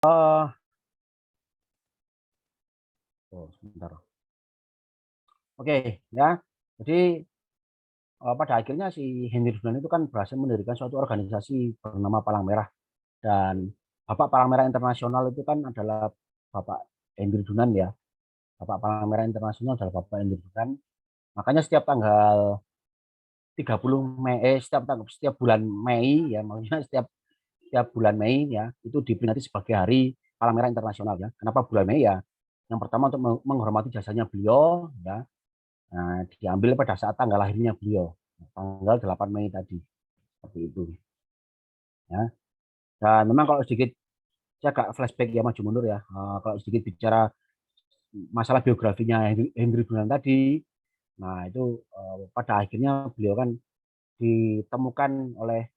Oh, sebentar. Oke, ya. Jadi pada akhirnya si Henry Dunant itu kan berhasil mendirikan suatu organisasi bernama Palang Merah, dan Bapak Palang Merah Internasional itu kan adalah Bapak Henry Dunant ya. Bapak Palang Merah Internasional adalah Bapak Henry Dunant. Makanya setiap tanggal 30 Mei, setiap bulan Mei ya, maksudnya setiap bulan Mei ya, itu diperingati sebagai Hari Palang Merah Internasional ya. Kenapa bulan Mei ya? Yang pertama untuk menghormati jasanya beliau ya. Nah, diambil pada saat tanggal lahirnya beliau, tanggal 8 Mei tadi. Seperti itu ya. Dan memang kalau sedikit saya agak flashback ya, maju mundur ya. Kalau sedikit bicara masalah biografinya Hendri Dunant tadi, nah itu pada akhirnya beliau kan ditemukan oleh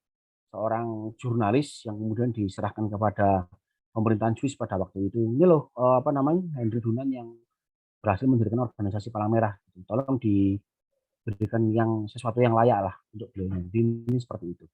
seorang jurnalis yang kemudian diserahkan kepada pemerintahan Swiss pada waktu itu. Ini loh apa namanya, Hendri Dunant yang berhasil mendirikan organisasi Palang Merah. Tolong diberikan yang sesuatu yang layak lah untuk beliau. Jadi ini seperti itu.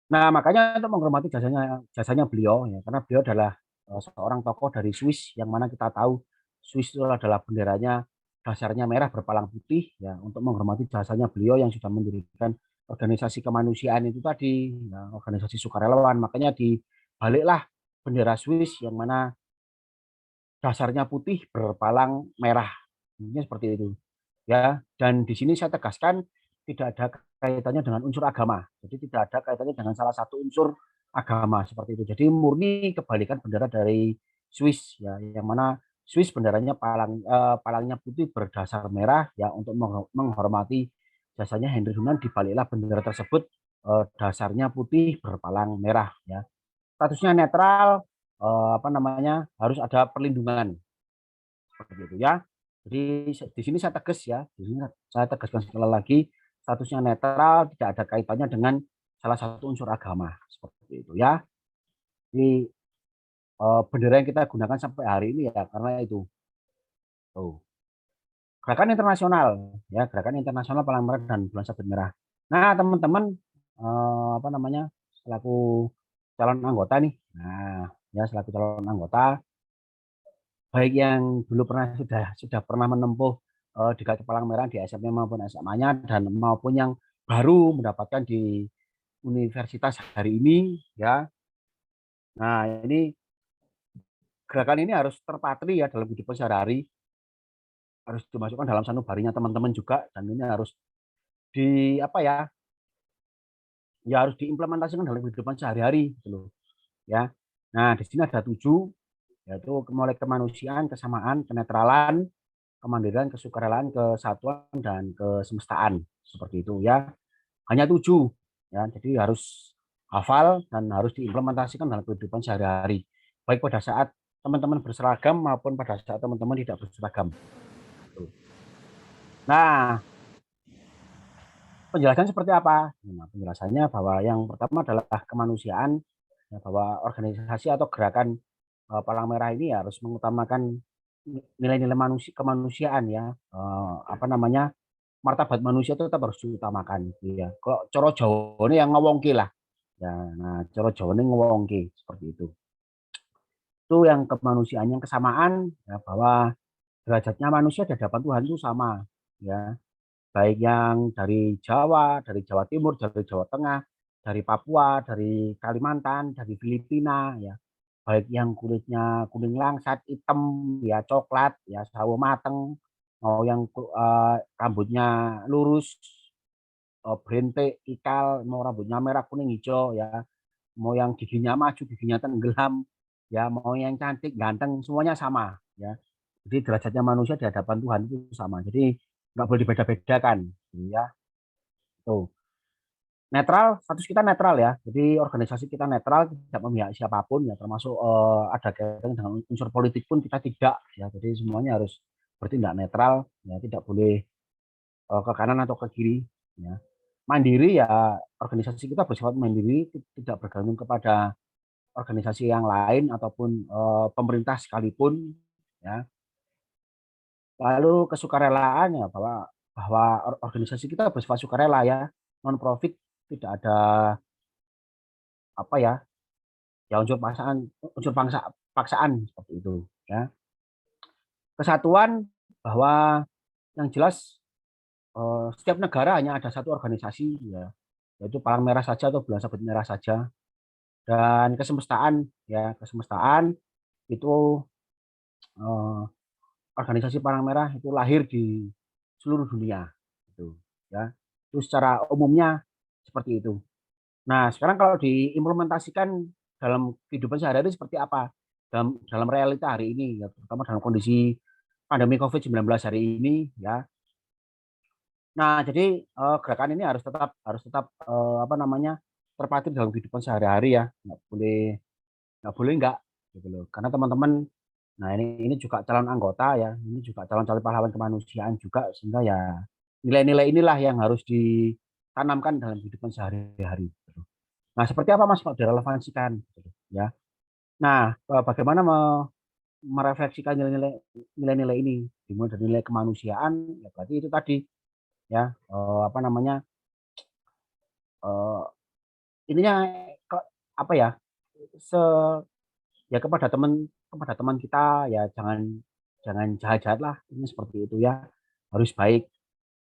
Nah, makanya untuk menghormati jasanya jasanya beliau ya, karena beliau adalah seorang tokoh dari Swiss yang mana kita tahu Swiss itu adalah benderanya dasarnya merah berpalang putih ya, untuk menghormati jasanya beliau yang sudah mendirikan organisasi kemanusiaan itu tadi ya, organisasi sukarelawan. Makanya dibaliklah bendera Swiss yang mana dasarnya putih berpalang merah. Ini seperti itu ya. Dan di sini saya tegaskan tidak ada kaitannya dengan unsur agama. Jadi tidak ada kaitannya dengan salah satu unsur agama seperti itu. Jadi murni kebalikan bendera dari Swiss ya, yang mana Swiss benderanya palangnya putih berdasar merah ya, untuk menghormati jasanya Henry Dunant. Dibaliklah bendera tersebut dasarnya putih berpalang merah ya. Statusnya netral, apa namanya, harus ada perlindungan seperti itu ya. Jadi di sini saya tegas ya, di sini saya tegaskan sekali lagi, statusnya netral, tidak ada kaitannya dengan salah satu unsur agama seperti itu ya. Jadi bendera yang kita gunakan sampai hari ini ya karena itu. Tuh. Gerakan internasional ya, gerakan internasional Palang Merah dan Bulan Sabit Merah. Nah, teman-teman apa namanya, selaku calon anggota nih. Nah, ya selaku calon anggota, baik yang dulu sudah pernah menempuh di Kaki Palang Merah di SMP maupun SMA-nya, dan maupun yang baru mendapatkan di universitas hari ini ya. Nah, ini gerakan ini harus terpatri ya dalam kehidupan sehari-hari, harus dimasukkan dalam sanubarinya teman-teman juga, dan ini harus di apa ya? Ya harus diimplementasikan dalam kehidupan sehari-hari gitu loh ya. Nah, di sini ada 7, yaitu mulai kemanusiaan, kesamaan, kenetralan, kemandirian, kesukarelaan, kesatuan, dan kesemestaan seperti itu ya. Hanya 7 ya, jadi harus hafal dan harus diimplementasikan dalam kehidupan sehari-hari, baik pada saat teman-teman berseragam maupun pada saat teman-teman tidak berseragam. Nah, penjelasan seperti apa? Nah, penjelasannya bahwa yang pertama adalah kemanusiaan, ya, bahwa organisasi atau gerakan Palang Merah ini harus mengutamakan nilai-nilai kemanusiaan ya, apa namanya, martabat manusia itu tetap harus diutamakan gitu ya. Kalau coro Jawa ini yang ngewongke lah. Ya, nah coro Jawa ini ngewongke seperti itu. Itu yang kemanusiaan, yang kesamaan ya, bahwa derajatnya manusia di hadapan Tuhan itu sama ya. Baik yang dari Jawa Timur, dari Jawa Tengah, dari Papua, dari Kalimantan, dari Filipina ya. Baik yang kulitnya kuning langsat, hitam, ya coklat, ya sawo mateng, mau yang rambutnya lurus, berintik, ikal, mau rambutnya merah, kuning, hijau, ya, mau yang giginya maju, giginya tenggelam, ya, mau yang cantik, ganteng, semuanya sama, ya. Jadi derajatnya manusia di hadapan Tuhan itu sama. Jadi nggak boleh dibeda-bedakan, ya. Tuh. Netral, status kita netral ya. Jadi organisasi kita netral, tidak memihak siapapun ya, termasuk ada kaitan dengan unsur politik pun kita tidak ya. Jadi semuanya harus bertindak netral ya, tidak boleh ke kanan atau ke kiri ya. Mandiri ya, organisasi kita bersifat mandiri, tidak bergantung kepada organisasi yang lain ataupun pemerintah sekalipun ya. Lalu kesukarelaan ya, bahwa organisasi kita bersifat sukarela ya, non profit, tidak ada apa ya, ya unsur paksaan seperti itu ya. Kesatuan bahwa yang jelas setiap negara hanya ada satu organisasi ya, yaitu Palang Merah saja atau Bulan Sabit Merah saja. Dan kesemestaan ya, kesemestaan itu eh, organisasi Palang Merah itu lahir di seluruh dunia gitu ya. Itu secara umumnya seperti itu. Nah, sekarang kalau diimplementasikan dalam kehidupan sehari-hari seperti apa? Dalam realita hari ini, ya, terutama dalam kondisi pandemi COVID-19 hari ini, ya. Nah, jadi gerakan ini harus tetap apa namanya terpatri dalam kehidupan sehari-hari ya, nggak boleh nggak gitu loh. Karena teman-teman, nah ini juga calon anggota ya, ini juga calon-calon pahlawan kemanusiaan juga, sehingga ya nilai-nilai inilah yang harus ditanamkan dalam kehidupan sehari-hari. Gitu. Nah, seperti apa Mas kalau direlevansikan gitu, ya. Nah, bagaimana merefleksikan nilai-nilai ini dimulai dari nilai kemanusiaan ya berarti itu tadi ya apa namanya eh, ininya apa ya se ya kepada teman kita ya jangan jangan jahat-jahat lah ini seperti itu ya harus baik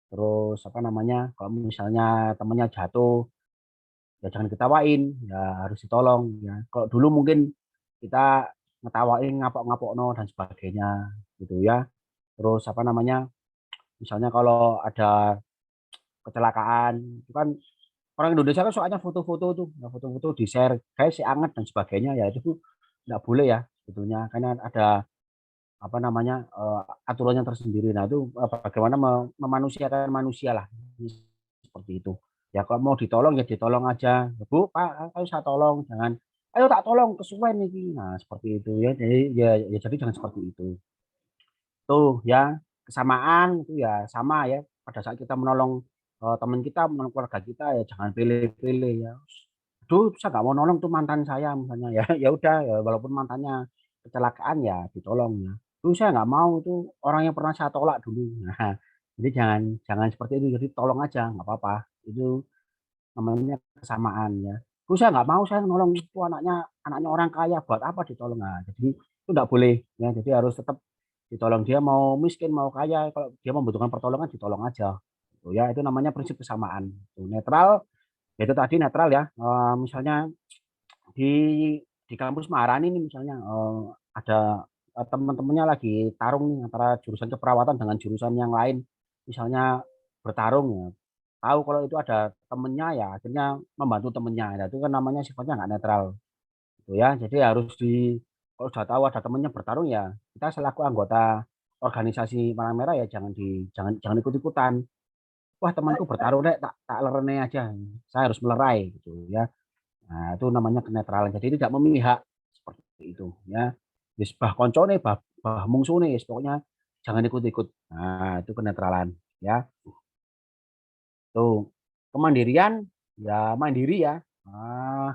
terus apa namanya kalau misalnya temannya jatuh ya jangan ketawain ya harus ditolong ya kalau dulu mungkin kita ngetawain ngapok-ngapok no dan sebagainya gitu ya terus apa namanya misalnya kalau ada kecelakaan itu kan orang Indonesia kan soalnya foto-foto tuh ya foto-foto di share guys si anget dan sebagainya ya itu nggak boleh ya sebetulnya karena ada apa namanya aturannya tersendiri nah itu bagaimana memanusiakan manusia lah seperti itu ya kalau mau ditolong ya ditolong aja ya, Bu Pak ayo saya tolong jangan ayo tak tolong kesuwen nih nah seperti itu ya jadi ya jadi jangan seperti itu tuh ya kesamaan itu ya sama ya pada saat kita menolong teman kita menolong keluarga kita ya jangan pilih-pilih ya aduh saya nggak mau nolong tuh mantan saya misalnya ya ya udah ya walaupun mantannya kecelakaan ya ditolong ya tuh saya nggak mau tuh orang yang pernah saya tolak dulu nah jadi jangan jangan seperti itu jadi tolong aja nggak apa-apa itu namanya kesamaan ya tuh saya nggak mau saya nolong itu anaknya anaknya orang kaya buat apa ditolong nah jadi itu nggak boleh ya jadi harus tetap ditolong dia mau miskin mau kaya kalau dia membutuhkan pertolongan ditolong aja gitu ya itu namanya prinsip kesamaan itu netral ya itu tadi netral ya misalnya di di kampus Maharani ini misalnya ada teman-temannya lagi tarung nih antara jurusan keperawatan dengan jurusan yang lain misalnya bertarung ya tahu kalau itu ada temennya ya akhirnya membantu temennya nah, itu kan namanya sifatnya nggak netral gitu ya jadi harus kalau sudah tahu ada temennya bertarung ya kita selaku anggota organisasi Palang Merah ya jangan jangan ikut ikutan wah temanku bertarung deh tak tak lerene aja saya harus melerai gitu ya nah itu namanya kenetralan jadi tidak memihak seperti itu ya wis bah koncone bah mungsune pokoknya jangan ikut-ikut nah itu kenetralan ya tuh kemandirian ya mandiri ya ah,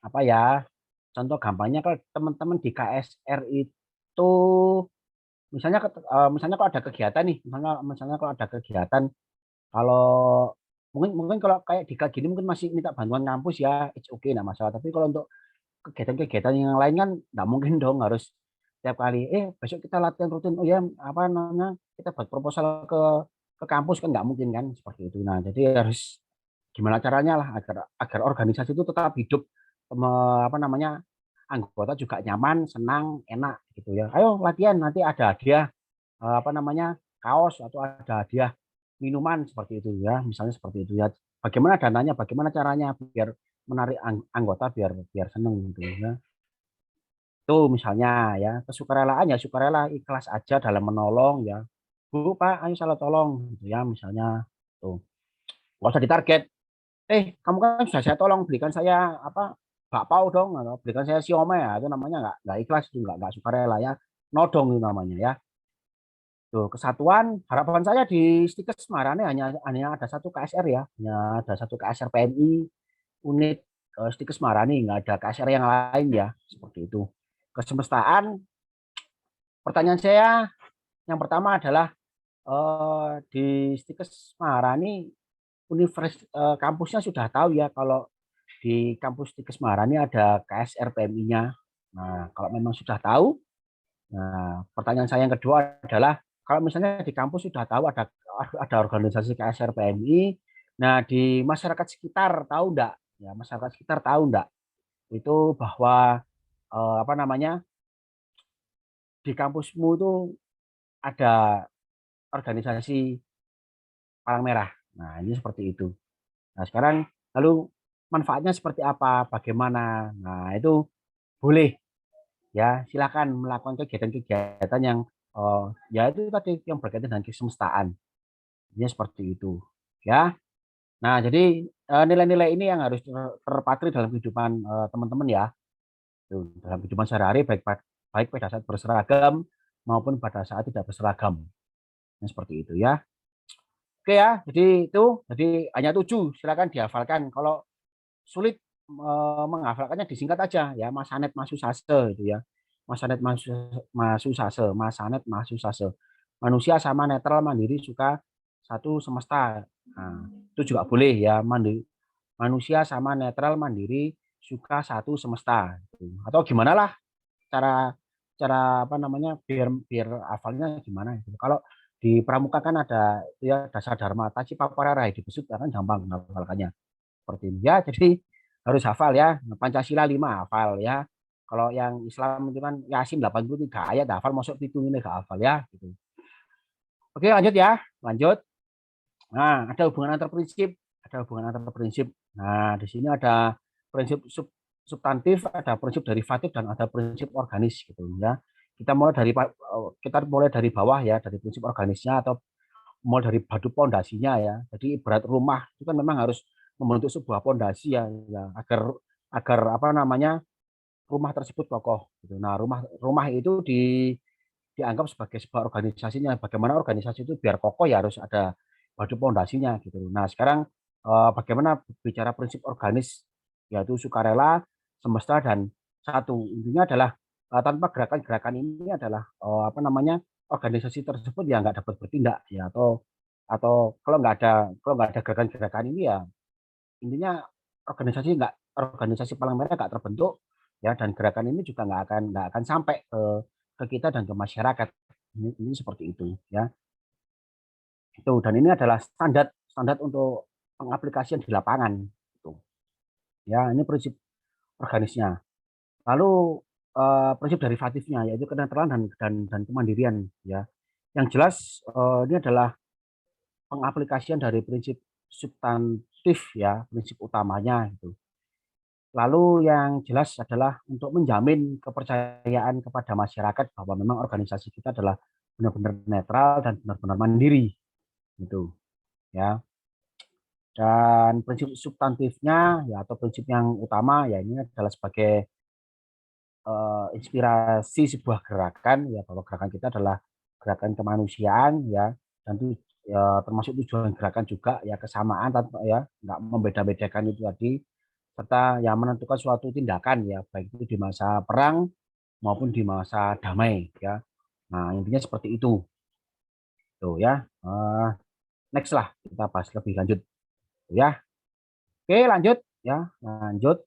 apa ya contoh gampangnya kalau teman-teman di KSR itu misalnya kalau ada kegiatan nih misalnya kalau ada kegiatan kalau mungkin mungkin kalau kayak di gini mungkin masih minta bantuan kampus ya it's okay nggak masalah tapi kalau untuk kegiatan-kegiatan yang lain kan nggak mungkin dong harus tiap kali besok kita latihan rutin oh ya apa namanya kita buat proposal ke kampus kan nggak mungkin kan seperti itu nah jadi harus gimana caranya lah agar agar organisasi itu tetap hidup apa namanya anggota juga nyaman senang enak gitu ya ayo latihan nanti ada hadiah apa namanya kaos atau ada hadiah minuman seperti itu ya misalnya seperti itu ya bagaimana dananya bagaimana caranya biar menarik anggota biar biar seneng gitu ya itu misalnya ya kesukarelaan ya sukarela ikhlas aja dalam menolong ya Bu Pak ayo salah tolong gitu ya misalnya tuh nggak usah ditarget kamu kan sudah saya tolong belikan saya apa bakpao dong atau belikan saya siomay ya itu namanya nggak ikhlas itu nggak sukarela ya nodong itu namanya ya tuh kesatuan harapan saya di Stikes Semarang ini hanya ada satu KSR ya hanya ada satu KSR PMI unit Stikes Semarang ini nggak ada KSR yang lain ya seperti itu kesemestaan pertanyaan saya yang pertama adalah di Stikes Semarang ini kampusnya sudah tahu ya kalau di kampus Tiges Mahara ini ada KSR PMI-nya. Nah, kalau memang sudah tahu, nah pertanyaan saya yang kedua adalah kalau misalnya di kampus sudah tahu ada organisasi KSR PMI, nah di masyarakat sekitar tahu enggak? Ya, masyarakat sekitar tahu enggak? Itu bahwa apa namanya? Di kampusmu itu ada organisasi Palang Merah. Nah, ini seperti itu. Nah, sekarang lalu manfaatnya seperti apa? Bagaimana? Nah, itu boleh ya, silakan melakukan kegiatan-kegiatan yang ya itu tadi yang berkaitan dengan kesemestaan. Ini seperti itu. Ya. Nah, jadi nilai-nilai ini yang harus terpatri dalam kehidupan teman-teman ya. Tuh, dalam kehidupan sehari-hari baik pada saat berseragam maupun pada saat tidak berseragam. Nah, seperti itu ya. Oke ya, jadi hanya 7, silakan dihafalkan. Kalau sulit menghafalkannya disingkat aja ya, Masanet Masusase itu ya. Masanet Masusase. Manusia sama netral mandiri suka satu semesta. Nah, itu juga boleh ya, manusia sama netral mandiri suka satu semesta. Atau gimana lah cara cara apa namanya biar biar hafalnya gimana gitu. Kalau di pramuka kan ada ya dasar dharma taci paparara di besut kan gampang menghafalkannya seperti ini ya. Jadi harus hafal ya. Pancasila 5 hafal ya. Kalau yang Islam itu kan Yasin 83 ayat hafal, masuk itu ini gak hafal ya gitu. Oke, lanjut ya. Lanjut. Nah, ada hubungan antar prinsip. Nah, di sini ada prinsip substantif, ada prinsip derivatif dan ada prinsip organis gitu ya. Kita mulai dari bawah ya, dari prinsip organisnya atau mulai dari batu pondasinya ya. Jadi ibarat rumah itu kan memang harus membentuk sebuah pondasi ya, agar agar apa namanya rumah tersebut kokoh gitu. Nah, rumah rumah itu dianggap sebagai sebuah organisasinya. Bagaimana organisasi itu biar kokoh ya harus ada batu pondasinya gitu. Nah, sekarang bagaimana bicara prinsip organis yaitu sukarela, semesta dan satu. Intinya adalah tanpa gerakan-gerakan ini adalah apa namanya organisasi tersebut ya nggak dapat bertindak ya atau kalau nggak ada gerakan-gerakan ini ya intinya organisasi Palang Merah nggak terbentuk ya dan gerakan ini juga nggak akan sampai ke kita dan ke masyarakat ini seperti itu ya itu dan ini adalah standar standar untuk pengaplikasian di lapangan itu ya ini prinsip organisnya lalu prinsip derivatifnya yaitu kenetralan dan kemandirian ya yang jelas ini adalah pengaplikasian dari prinsip substantif ya prinsip utamanya itu. Lalu yang jelas adalah untuk menjamin kepercayaan kepada masyarakat bahwa memang organisasi kita adalah benar-benar netral dan benar-benar mandiri gitu ya. Dan prinsip substantifnya ya atau prinsip yang utama ya ini adalah sebagai inspirasi sebuah gerakan ya bahwa gerakan kita adalah gerakan kemanusiaan ya dan itu ya, termasuk tujuan gerakan juga ya kesamaan tanpa ya nggak membeda-bedakan itu tadi serta yang menentukan suatu tindakan ya baik itu di masa perang maupun di masa damai ya. Nah, intinya seperti itu. Tuh ya. Next lah kita bahas lebih lanjut ya. Oke, lanjut ya. Lanjut.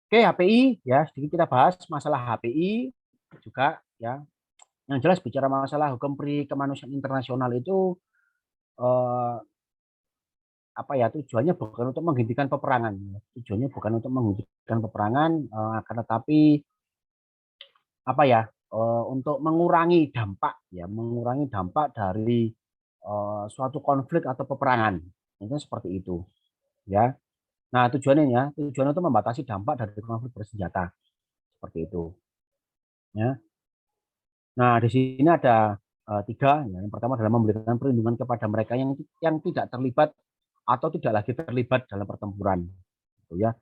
Oke, HPI ya, sedikit kita bahas masalah HPI juga ya. Yang jelas bicara masalah hukum kemanusiaan internasional itu eh, apa ya tujuannya bukan untuk menghentikan peperangan. Tujuannya bukan untuk menghentikan peperangan, akan tetapi apa ya untuk mengurangi dampak dari suatu konflik atau peperangan itu seperti itu ya. Nah tujuannya itu membatasi dampak dari konflik bersenjata seperti itu ya. Nah di sini ada tiga ya. Yang pertama adalah memberikan perlindungan kepada mereka yang tidak terlibat atau tidak lagi terlibat dalam pertempuran gitu ya.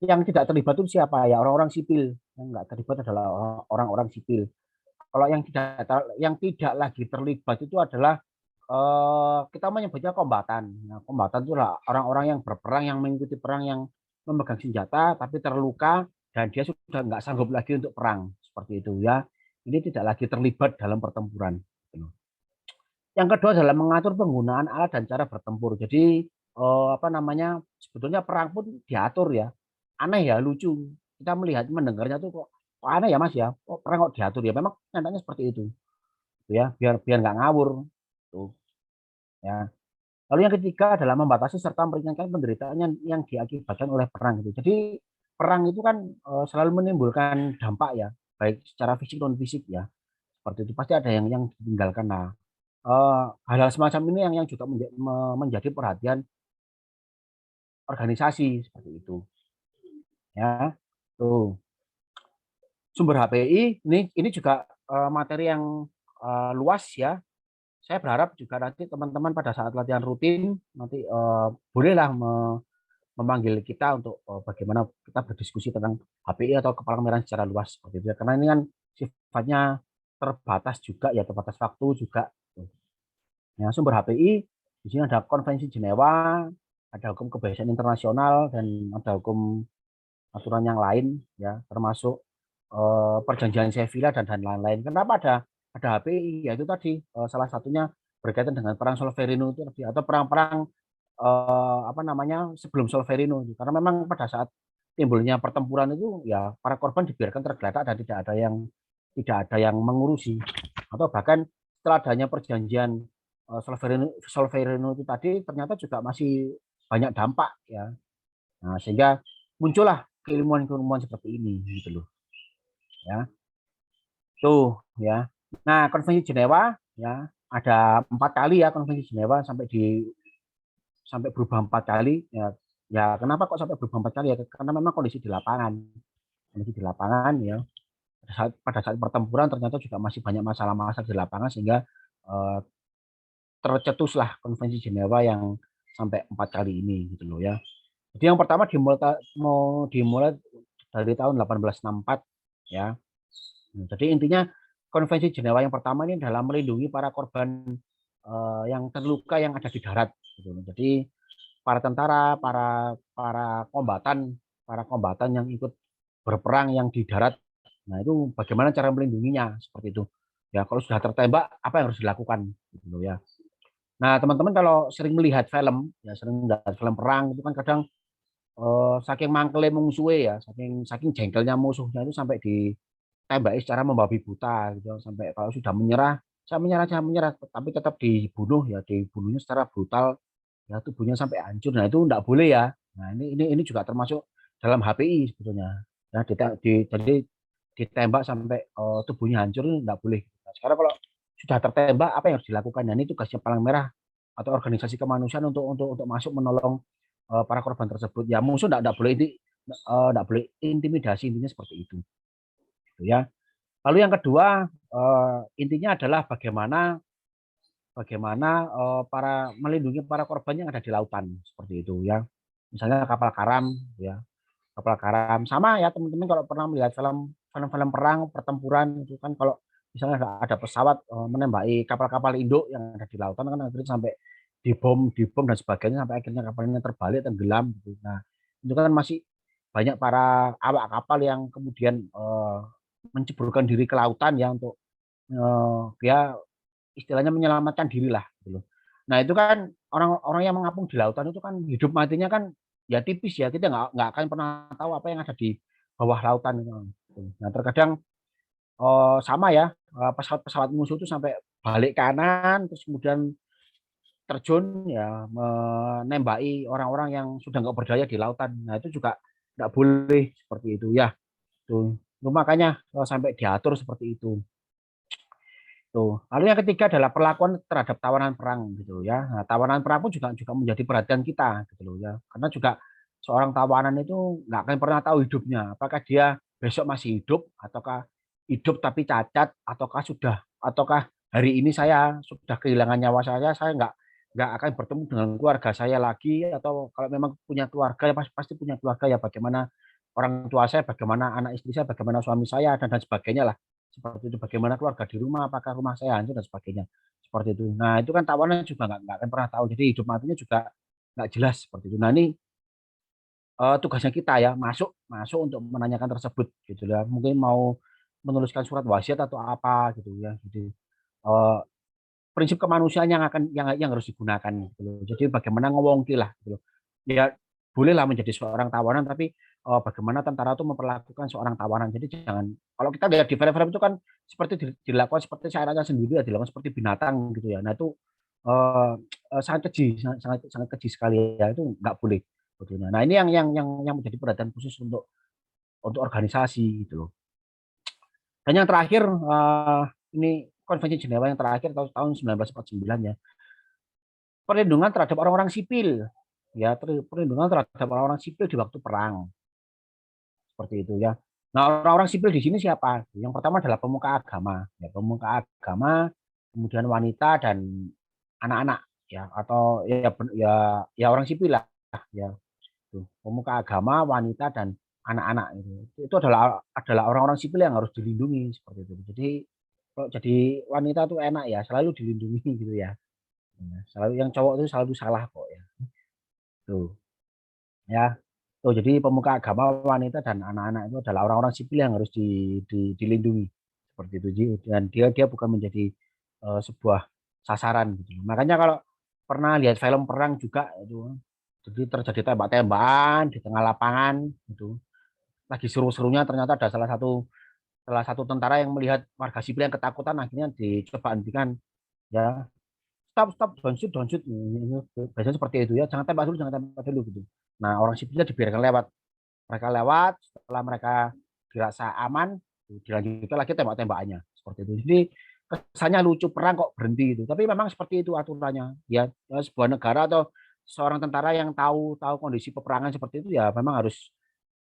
Yang tidak terlibat itu siapa ya orang-orang sipil yang nggak terlibat adalah orang-orang sipil. Kalau yang tidak lagi terlibat itu adalah kita menyebutnya kombatan. Nah, kombatan itu adalah orang-orang yang berperang, yang mengikuti perang, yang memegang senjata, tapi terluka dan dia sudah nggak sanggup lagi untuk perang seperti itu ya. Ini tidak lagi terlibat dalam pertempuran. Yang kedua adalah mengatur penggunaan alat dan cara bertempur. Jadi apa namanya, sebetulnya perang pun diatur ya. Aneh ya, lucu. Kita melihat mendengarnya tuh kok aneh ya Mas ya. Kok perang kok diatur ya. Memang nyatanya seperti itu. Gitu ya, biar biar nggak ngawur. Tuh, ya. Lalu yang ketiga adalah membatasi serta meringankan penderitaan yang diakibatkan oleh perang itu. Jadi perang itu kan selalu menimbulkan dampak ya, baik secara fisik non fisik ya. Seperti itu pasti ada yang ditinggalkan. Nah, hal-hal semacam ini yang juga menjadi perhatian organisasi seperti itu ya. Tuh, sumber HPI ini juga materi yang luas ya. Saya berharap juga nanti teman-teman pada saat latihan rutin nanti bolehlah memanggil kita untuk bagaimana kita berdiskusi tentang HPI atau kepala secara luas seperti itu ya. Karena ini kan sifatnya terbatas juga ya, terbatas waktu juga. Ya, sumber HPI di sini ada Konvensi Jenewa, ada hukum kebiasaan internasional dan ada hukum aturan yang lain ya, termasuk perjanjian Sevilla dan lain-lain. Kenapa ada HPI? Ya itu tadi salah satunya berkaitan dengan perang Solferino itu tadi atau perang-perang apa namanya sebelum Solferino itu. Karena memang pada saat timbulnya pertempuran itu ya para korban dibiarkan tergeletak dan tidak ada yang mengurusi atau bahkan setelah adanya perjanjian Solferino itu tadi ternyata juga masih banyak dampak ya. Nah, sehingga muncullah keilmuan-keilmuan seperti ini gitu loh ya. Tuh ya. Nah, Konvensi Jenewa ya ada 4 kali ya Konvensi Jenewa sampai berubah 4 kali ya. Ya kenapa kok sampai berubah 4 kali ya? Karena memang kondisi di lapangan ya. Pada saat pertempuran ternyata juga masih banyak masalah-masalah di lapangan sehingga eh, tercetuslah Konvensi Jenewa yang sampai 4 kali ini gitu loh ya. Jadi yang pertama mau dimulai dari tahun 1864 ya. Jadi intinya Konvensi Jenewa yang pertama ini adalah melindungi para korban yang terluka yang ada di darat. Gitu. Jadi para tentara, para kombatan yang ikut berperang yang di darat. Nah itu bagaimana cara melindunginya seperti itu. Ya kalau sudah tertembak apa yang harus dilakukan gitu ya. Nah teman-teman kalau sering melihat film, ya sering melihat film perang itu kan kadang saking mangkelnya musuhnya ya, saking saking jengkelnya musuhnya itu sampai ditembaki secara membabi buta gitu, sampai kalau sudah menyerah, saya menyerah, tapi tetap dibunuh ya, dibunuhnya secara brutal, ya tubuhnya sampai hancur. Nah itu enggak boleh ya. Nah ini juga termasuk dalam HPI sebetulnya. Ya, jadi ditembak sampai tubuhnya hancur ini enggak boleh. Nah, sekarang kalau sudah tertembak apa yang harus dilakukan? Nah, ini tugasnya Palang Merah atau organisasi kemanusiaan untuk masuk menolong para korban tersebut. Ya musuh enggak boleh enggak boleh intimidasi, intinya seperti itu. Gitu ya. Lalu yang kedua intinya adalah bagaimana bagaimana para melindungi para korban yang ada di lautan seperti itu ya. Misalnya kapal karam ya, kapal karam sama ya teman-teman kalau pernah melihat film-film perang pertempuran itu kan kalau misalnya ada pesawat menembaki kapal-kapal induk yang ada di lautan kan akhirnya sampai dibom dan sebagainya sampai akhirnya kapalnya terbalik tenggelam gitu. Nah, itu kan masih banyak para awak kapal yang kemudian menceburkan diri ke lautan ya untuk dia istilahnya menyelamatkan diri lah gitu loh. Nah itu kan orang-orang yang mengapung di lautan itu kan hidup matinya kan ya tipis ya, kita nggak akan pernah tahu apa yang ada di bawah lautan itu. Nah terkadang sama ya pesawat-pesawat musuh itu sampai balik kanan terus kemudian terjun ya menembaki orang-orang yang sudah nggak berdaya di lautan. Nah itu juga nggak boleh seperti itu ya. Tuh, makanya sampai diatur seperti itu. Tuh. Lalu yang ketiga adalah perlakuan terhadap tawanan perang gitu ya. Nah, tawanan perang pun juga menjadi perhatian kita gitu loh ya. Karena juga seorang tawanan itu nggak akan pernah tahu hidupnya. Apakah dia besok masih hidup ataukah hidup tapi cacat ataukah hari ini saya sudah kehilangan nyawa saya nggak akan bertemu dengan keluarga saya lagi atau kalau memang punya keluarga ya pasti punya keluarga ya bagaimana orang tua saya, bagaimana anak istri saya, bagaimana suami saya dan sebagainya lah seperti itu bagaimana keluarga di rumah apakah rumah saya hancur dan sebagainya seperti itu. Nah itu kan tawanan juga nggak akan pernah tahu jadi hidup matinya juga nggak jelas seperti itu. Nah ini tugasnya kita ya masuk masuk untuk menanyakan tersebut gitu ya mungkin mau menuliskan surat wasiat atau apa gitu ya jadi prinsip kemanusiaan yang harus digunakan gitu loh. Jadi bagaimana ngewongki lah gitu loh. Ya bolehlah menjadi seorang tawanan tapi bagaimana tentara itu memperlakukan seorang tawanan. Jadi jangan kalau kita lihat di film-film itu kan seperti dilakukan seperti syaratnya sendiri ya dilakukan seperti binatang gitu ya. Nah itu eh, sangat keji, sangat sangat keji sekali ya itu nggak boleh. Sebetulnya. Nah ini yang menjadi perhatian khusus untuk organisasi gitu loh. Dan yang terakhir ini Konvensi Jenewa yang terakhir tahun 1949 ya perlindungan terhadap orang-orang sipil ya perlindungan terhadap orang-orang sipil di waktu perang seperti itu ya. Nah orang-orang sipil di sini siapa? Yang pertama adalah pemuka agama ya pemuka agama kemudian wanita dan anak-anak ya atau ya ya orang sipil lah ya tuh, pemuka agama wanita dan anak-anak itu adalah orang-orang sipil yang harus dilindungi seperti itu. Jadi kalau jadi wanita tuh enak ya selalu dilindungi gitu ya. Selalu yang cowok itu selalu salah kok ya. Tuh, ya. Tuh, jadi pemuka agama, wanita dan anak-anak itu adalah orang-orang sipil yang harus dilindungi seperti itu. Dan dia bukan menjadi sebuah sasaran gitu. Makanya kalau pernah lihat film perang juga itu, jadi terjadi tembak-tembakan di tengah lapangan itu. Lagi seru-serunya ternyata ada salah satu tentara yang melihat warga sipil yang ketakutan akhirnya dicoba hentikan ya stop don't shoot biasanya seperti itu ya jangan tembak dulu gitu. Nah orang sipilnya dibiarkan lewat mereka lewat setelah mereka dirasa aman dilanjutkan lagi tembak-tembakannya seperti itu. Jadi kesannya lucu perang kok berhenti itu tapi memang seperti itu aturannya ya, ya sebuah negara atau seorang tentara yang tahu tahu kondisi peperangan seperti itu ya memang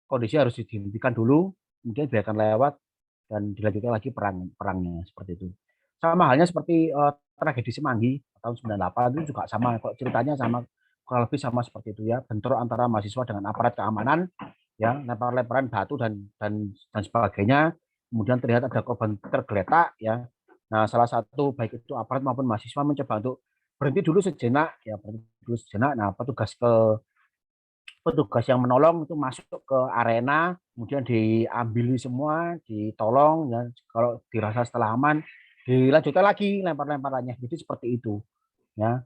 kondisi harus dihentikan dulu kemudian biarkan lewat dan dilanjutkan lagi perangnya seperti itu. Sama halnya seperti tragedi Semanggi tahun 98 itu juga sama kok ceritanya sama kurang lebih sama seperti itu ya bentrok antara mahasiswa dengan aparat keamanan ya lempar-lemparan batu dan sebagainya kemudian terlihat ada korban tergeletak ya. Nah salah satu baik itu aparat maupun mahasiswa mencoba untuk berhenti dulu sejenak ya berhenti dulu sejenak. Nah petugas yang menolong itu masuk ke arena, kemudian diambil semua, ditolong, ya. Kalau dirasa setelah aman, dilanjutkan lagi lempar-lemparannya. Jadi seperti itu, ya.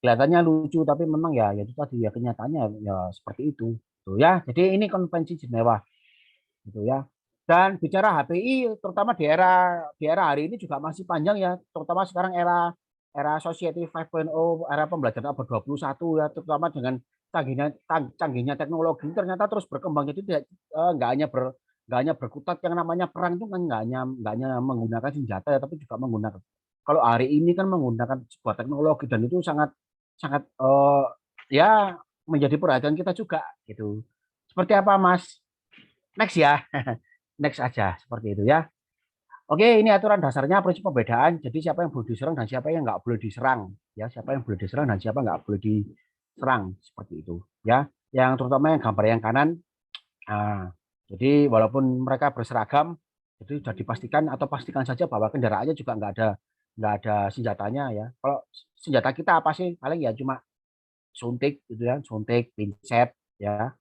Kelihatannya lucu, tapi memang ya itu tadi ya kenyataannya ya seperti itu, tuh ya. Jadi ini konvensi Jenewa, gitu ya. Dan bicara HPI, terutama di era hari ini juga masih panjang ya, terutama sekarang era era Society 5.0, era pembelajaran abad 21 ya, terutama dengan canggihnya teknologi ternyata terus berkembang. Jadi tidak nggak hanya berkutat yang namanya perang itu kan nggak hanya menggunakan senjata ya, tapi juga menggunakan. Kalau hari ini kan menggunakan sebuah teknologi dan itu sangat sangat ya menjadi perhatian kita juga gitu. Seperti apa Mas? Next ya. Next aja seperti itu ya. Oke, ini aturan dasarnya prinsip pembedaan. Jadi siapa yang boleh diserang dan siapa yang nggak boleh diserang. Ya, siapa yang boleh diserang dan siapa nggak boleh diserang seperti itu. Ya, yang terutama yang gambar yang kanan. Nah, jadi walaupun mereka berseragam, itu sudah dipastikan atau pastikan saja bahwa kendaraannya juga nggak ada senjatanya ya. Kalau senjata kita apa sih? Paling ya cuma suntik gitu ya, suntik, pincet ya,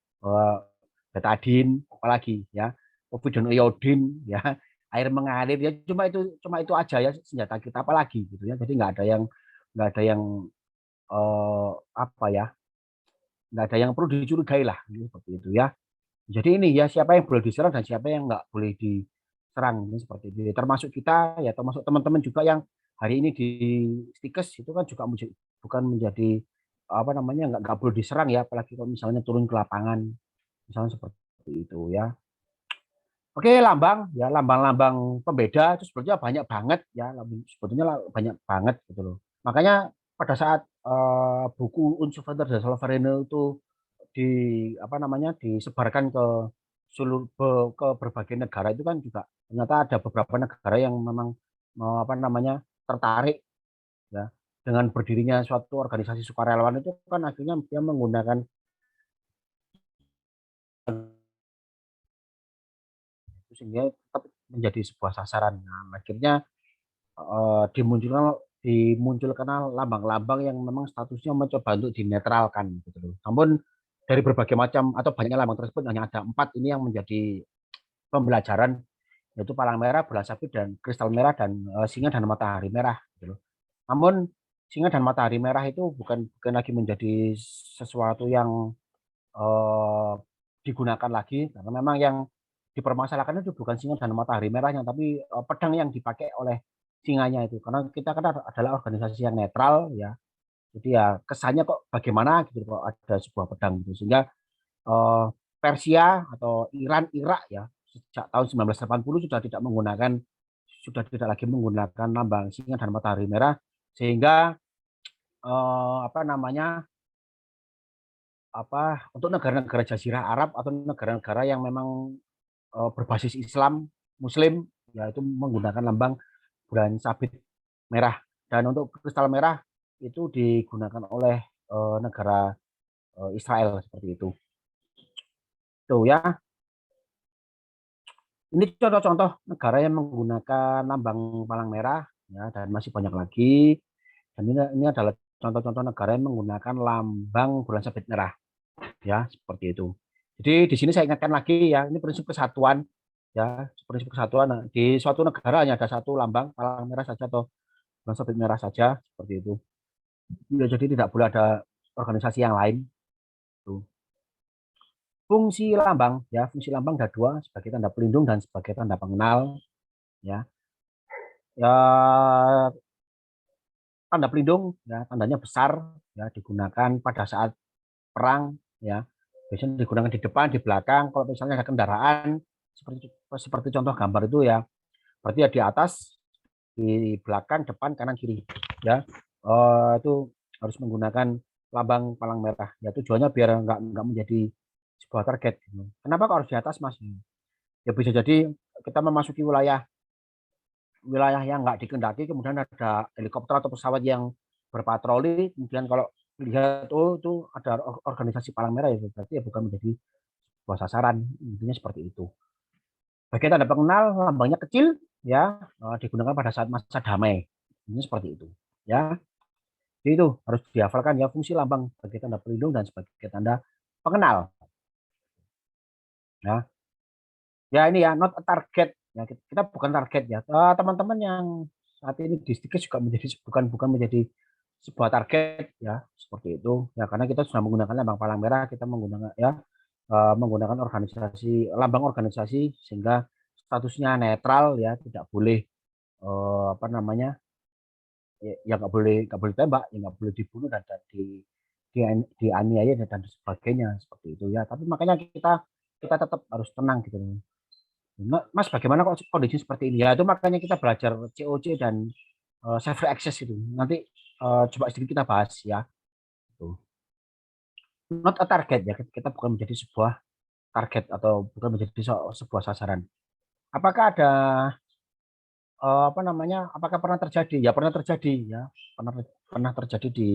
betadin, apalagi ya, povidone iodin ya, air mengalir ya cuma itu aja ya senjata kita apalagi gitu ya. Jadi nggak ada yang apa ya, nggak ada yang perlu dicurigai lah gitu, seperti itu ya. Jadi ini ya siapa yang boleh diserang dan siapa yang nggak boleh diserang ini seperti itu. Termasuk kita ya termasuk teman-teman juga yang hari ini di stikes itu kan juga bukan menjadi apa namanya nggak boleh diserang ya apalagi kalau misalnya turun ke lapangan misalnya seperti itu ya. Oke lambang ya lambang-lambang pembeda itu sebetulnya banyak banget ya sebetulnya banyak banget gitu loh. Makanya pada saat buku Unsuveter dan Solferino itu di apa namanya disebarkan ke ke berbagai negara itu kan juga ternyata ada beberapa negara yang memang apa namanya tertarik ya dengan berdirinya suatu organisasi sukarelawan itu kan akhirnya dia menggunakan itu sehingga tetap menjadi sebuah sasaran. Nah, akhirnya dimunculkan lambang-lambang yang memang statusnya mencoba untuk dinetralkan gitu loh. Namun dari berbagai macam atau banyak lambang tersebut hanya ada 4 ini yang menjadi pembelajaran yaitu palang merah, bulan sabit dan kristal merah dan singa dan matahari merah gitu loh. Namun singa dan matahari merah itu bukan lagi menjadi sesuatu yang eh, digunakan lagi karena memang yang dipermasalahkan itu bukan singa dan matahari merahnya tapi pedang yang dipakai oleh singanya itu karena kita kan adalah organisasi yang netral ya jadi ya kesannya kok bagaimana gitu kok ada sebuah pedang gitu sehingga eh, Persia atau Iran Irak ya sejak tahun 1980 sudah tidak lagi menggunakan lambang singa dan matahari merah sehingga apa namanya untuk negara-negara Jazirah Arab atau negara-negara yang memang berbasis Islam Muslim yaitu menggunakan lambang bulan sabit merah dan untuk kristal merah itu digunakan oleh negara Israel seperti itu. Tuh ya, ini contoh-contoh negara yang menggunakan lambang palang merah ya dan masih banyak lagi. Dan ini adalah contoh-contoh negara yang menggunakan lambang bulan sabit merah ya seperti itu. Jadi di sini saya ingatkan lagi ya, ini prinsip kesatuan ya, prinsip kesatuan. Nah, di suatu negara hanya ada satu lambang palang merah saja atau bulan sabit merah saja seperti itu. Ya, jadi tidak boleh ada organisasi yang lain. Tuh. Fungsi lambang ya, fungsi lambang ada dua sebagai tanda pelindung dan sebagai tanda pengenal ya. Ya tanda pelindung ya tandanya besar ya digunakan pada saat perang ya biasanya digunakan di depan di belakang kalau misalnya ada kendaraan seperti seperti contoh gambar itu ya berarti ya di atas di belakang depan kanan kiri ya itu harus menggunakan lambang palang merah ya tujuannya biar nggak menjadi sebuah target kenapa kok harus di atas mas ya bisa jadi kita memasuki wilayah wilayah yang nggak dikendaki kemudian ada helikopter atau pesawat yang berpatroli kemudian kalau lihat oh itu ada organisasi palang merah ya berarti ya bukan menjadi sebuah sasaran intinya seperti itu bagi tanda pengenal lambangnya kecil ya digunakan pada saat masa damai ini seperti itu ya jadi itu harus dihafalkan ya fungsi lambang sebagai tanda pelindung dan sebagai tanda pengenal ya ya ini ya not a target ya kita bukan target ya teman-teman yang saat ini di Stikes juga menjadi bukan menjadi sebuah target ya seperti itu ya karena kita sudah menggunakan lambang palang merah kita menggunakan ya menggunakan organisasi lambang organisasi sehingga statusnya netral ya tidak boleh apa namanya ya nggak boleh tembak ya nggak boleh dibunuh dan di dianiaya dan sebagainya seperti itu ya tapi makanya kita tetap harus tenang gitu. Mas, bagaimana kok kondisi seperti ini? Ya, itu makanya kita belajar COC dan server access itu. Nanti coba sedikit kita bahas ya. Tuh. Not a target ya. Kita bukan menjadi sebuah target atau bukan menjadi sebuah sasaran. Apakah ada apa namanya? Apakah pernah terjadi? Ya pernah terjadi ya. Pernah pernah terjadi di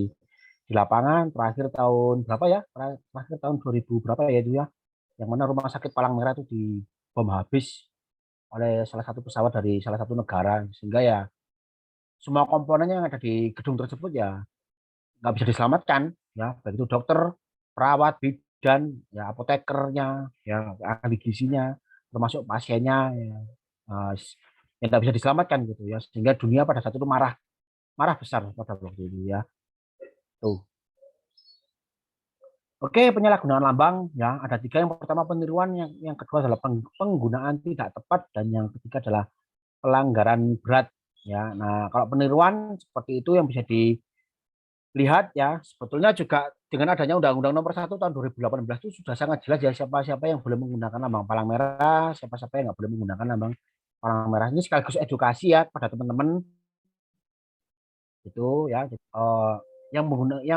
lapangan terakhir tahun berapa ya? Terakhir tahun 2000 berapa ya itu ya? Yang mana rumah sakit Palang Merah itu dibom habis oleh salah satu pesawat dari salah satu negara sehingga ya semua komponen yang ada di gedung tersebut ya nggak bisa diselamatkan ya baik itu dokter perawat bidan ya apotekernya ya ahli gizinya termasuk pasiennya ya, uh, yang nggak bisa diselamatkan gitu ya sehingga dunia pada saat itu marah marah besar pada waktu itu ya tuh oke penyalahgunaan lambang ya ada tiga yang pertama peniruan yang kedua adalah penggunaan tidak tepat dan yang ketiga adalah pelanggaran berat ya nah kalau peniruan seperti itu yang bisa lihat ya, sebetulnya juga dengan adanya Undang-Undang Nomor 1 Tahun 2018 itu sudah sangat jelas ya siapa-siapa yang boleh menggunakan lambang palang merah, siapa-siapa yang nggak boleh menggunakan lambang palang merah. Ini sekaligus edukasi ya pada teman-teman itu ya. Yang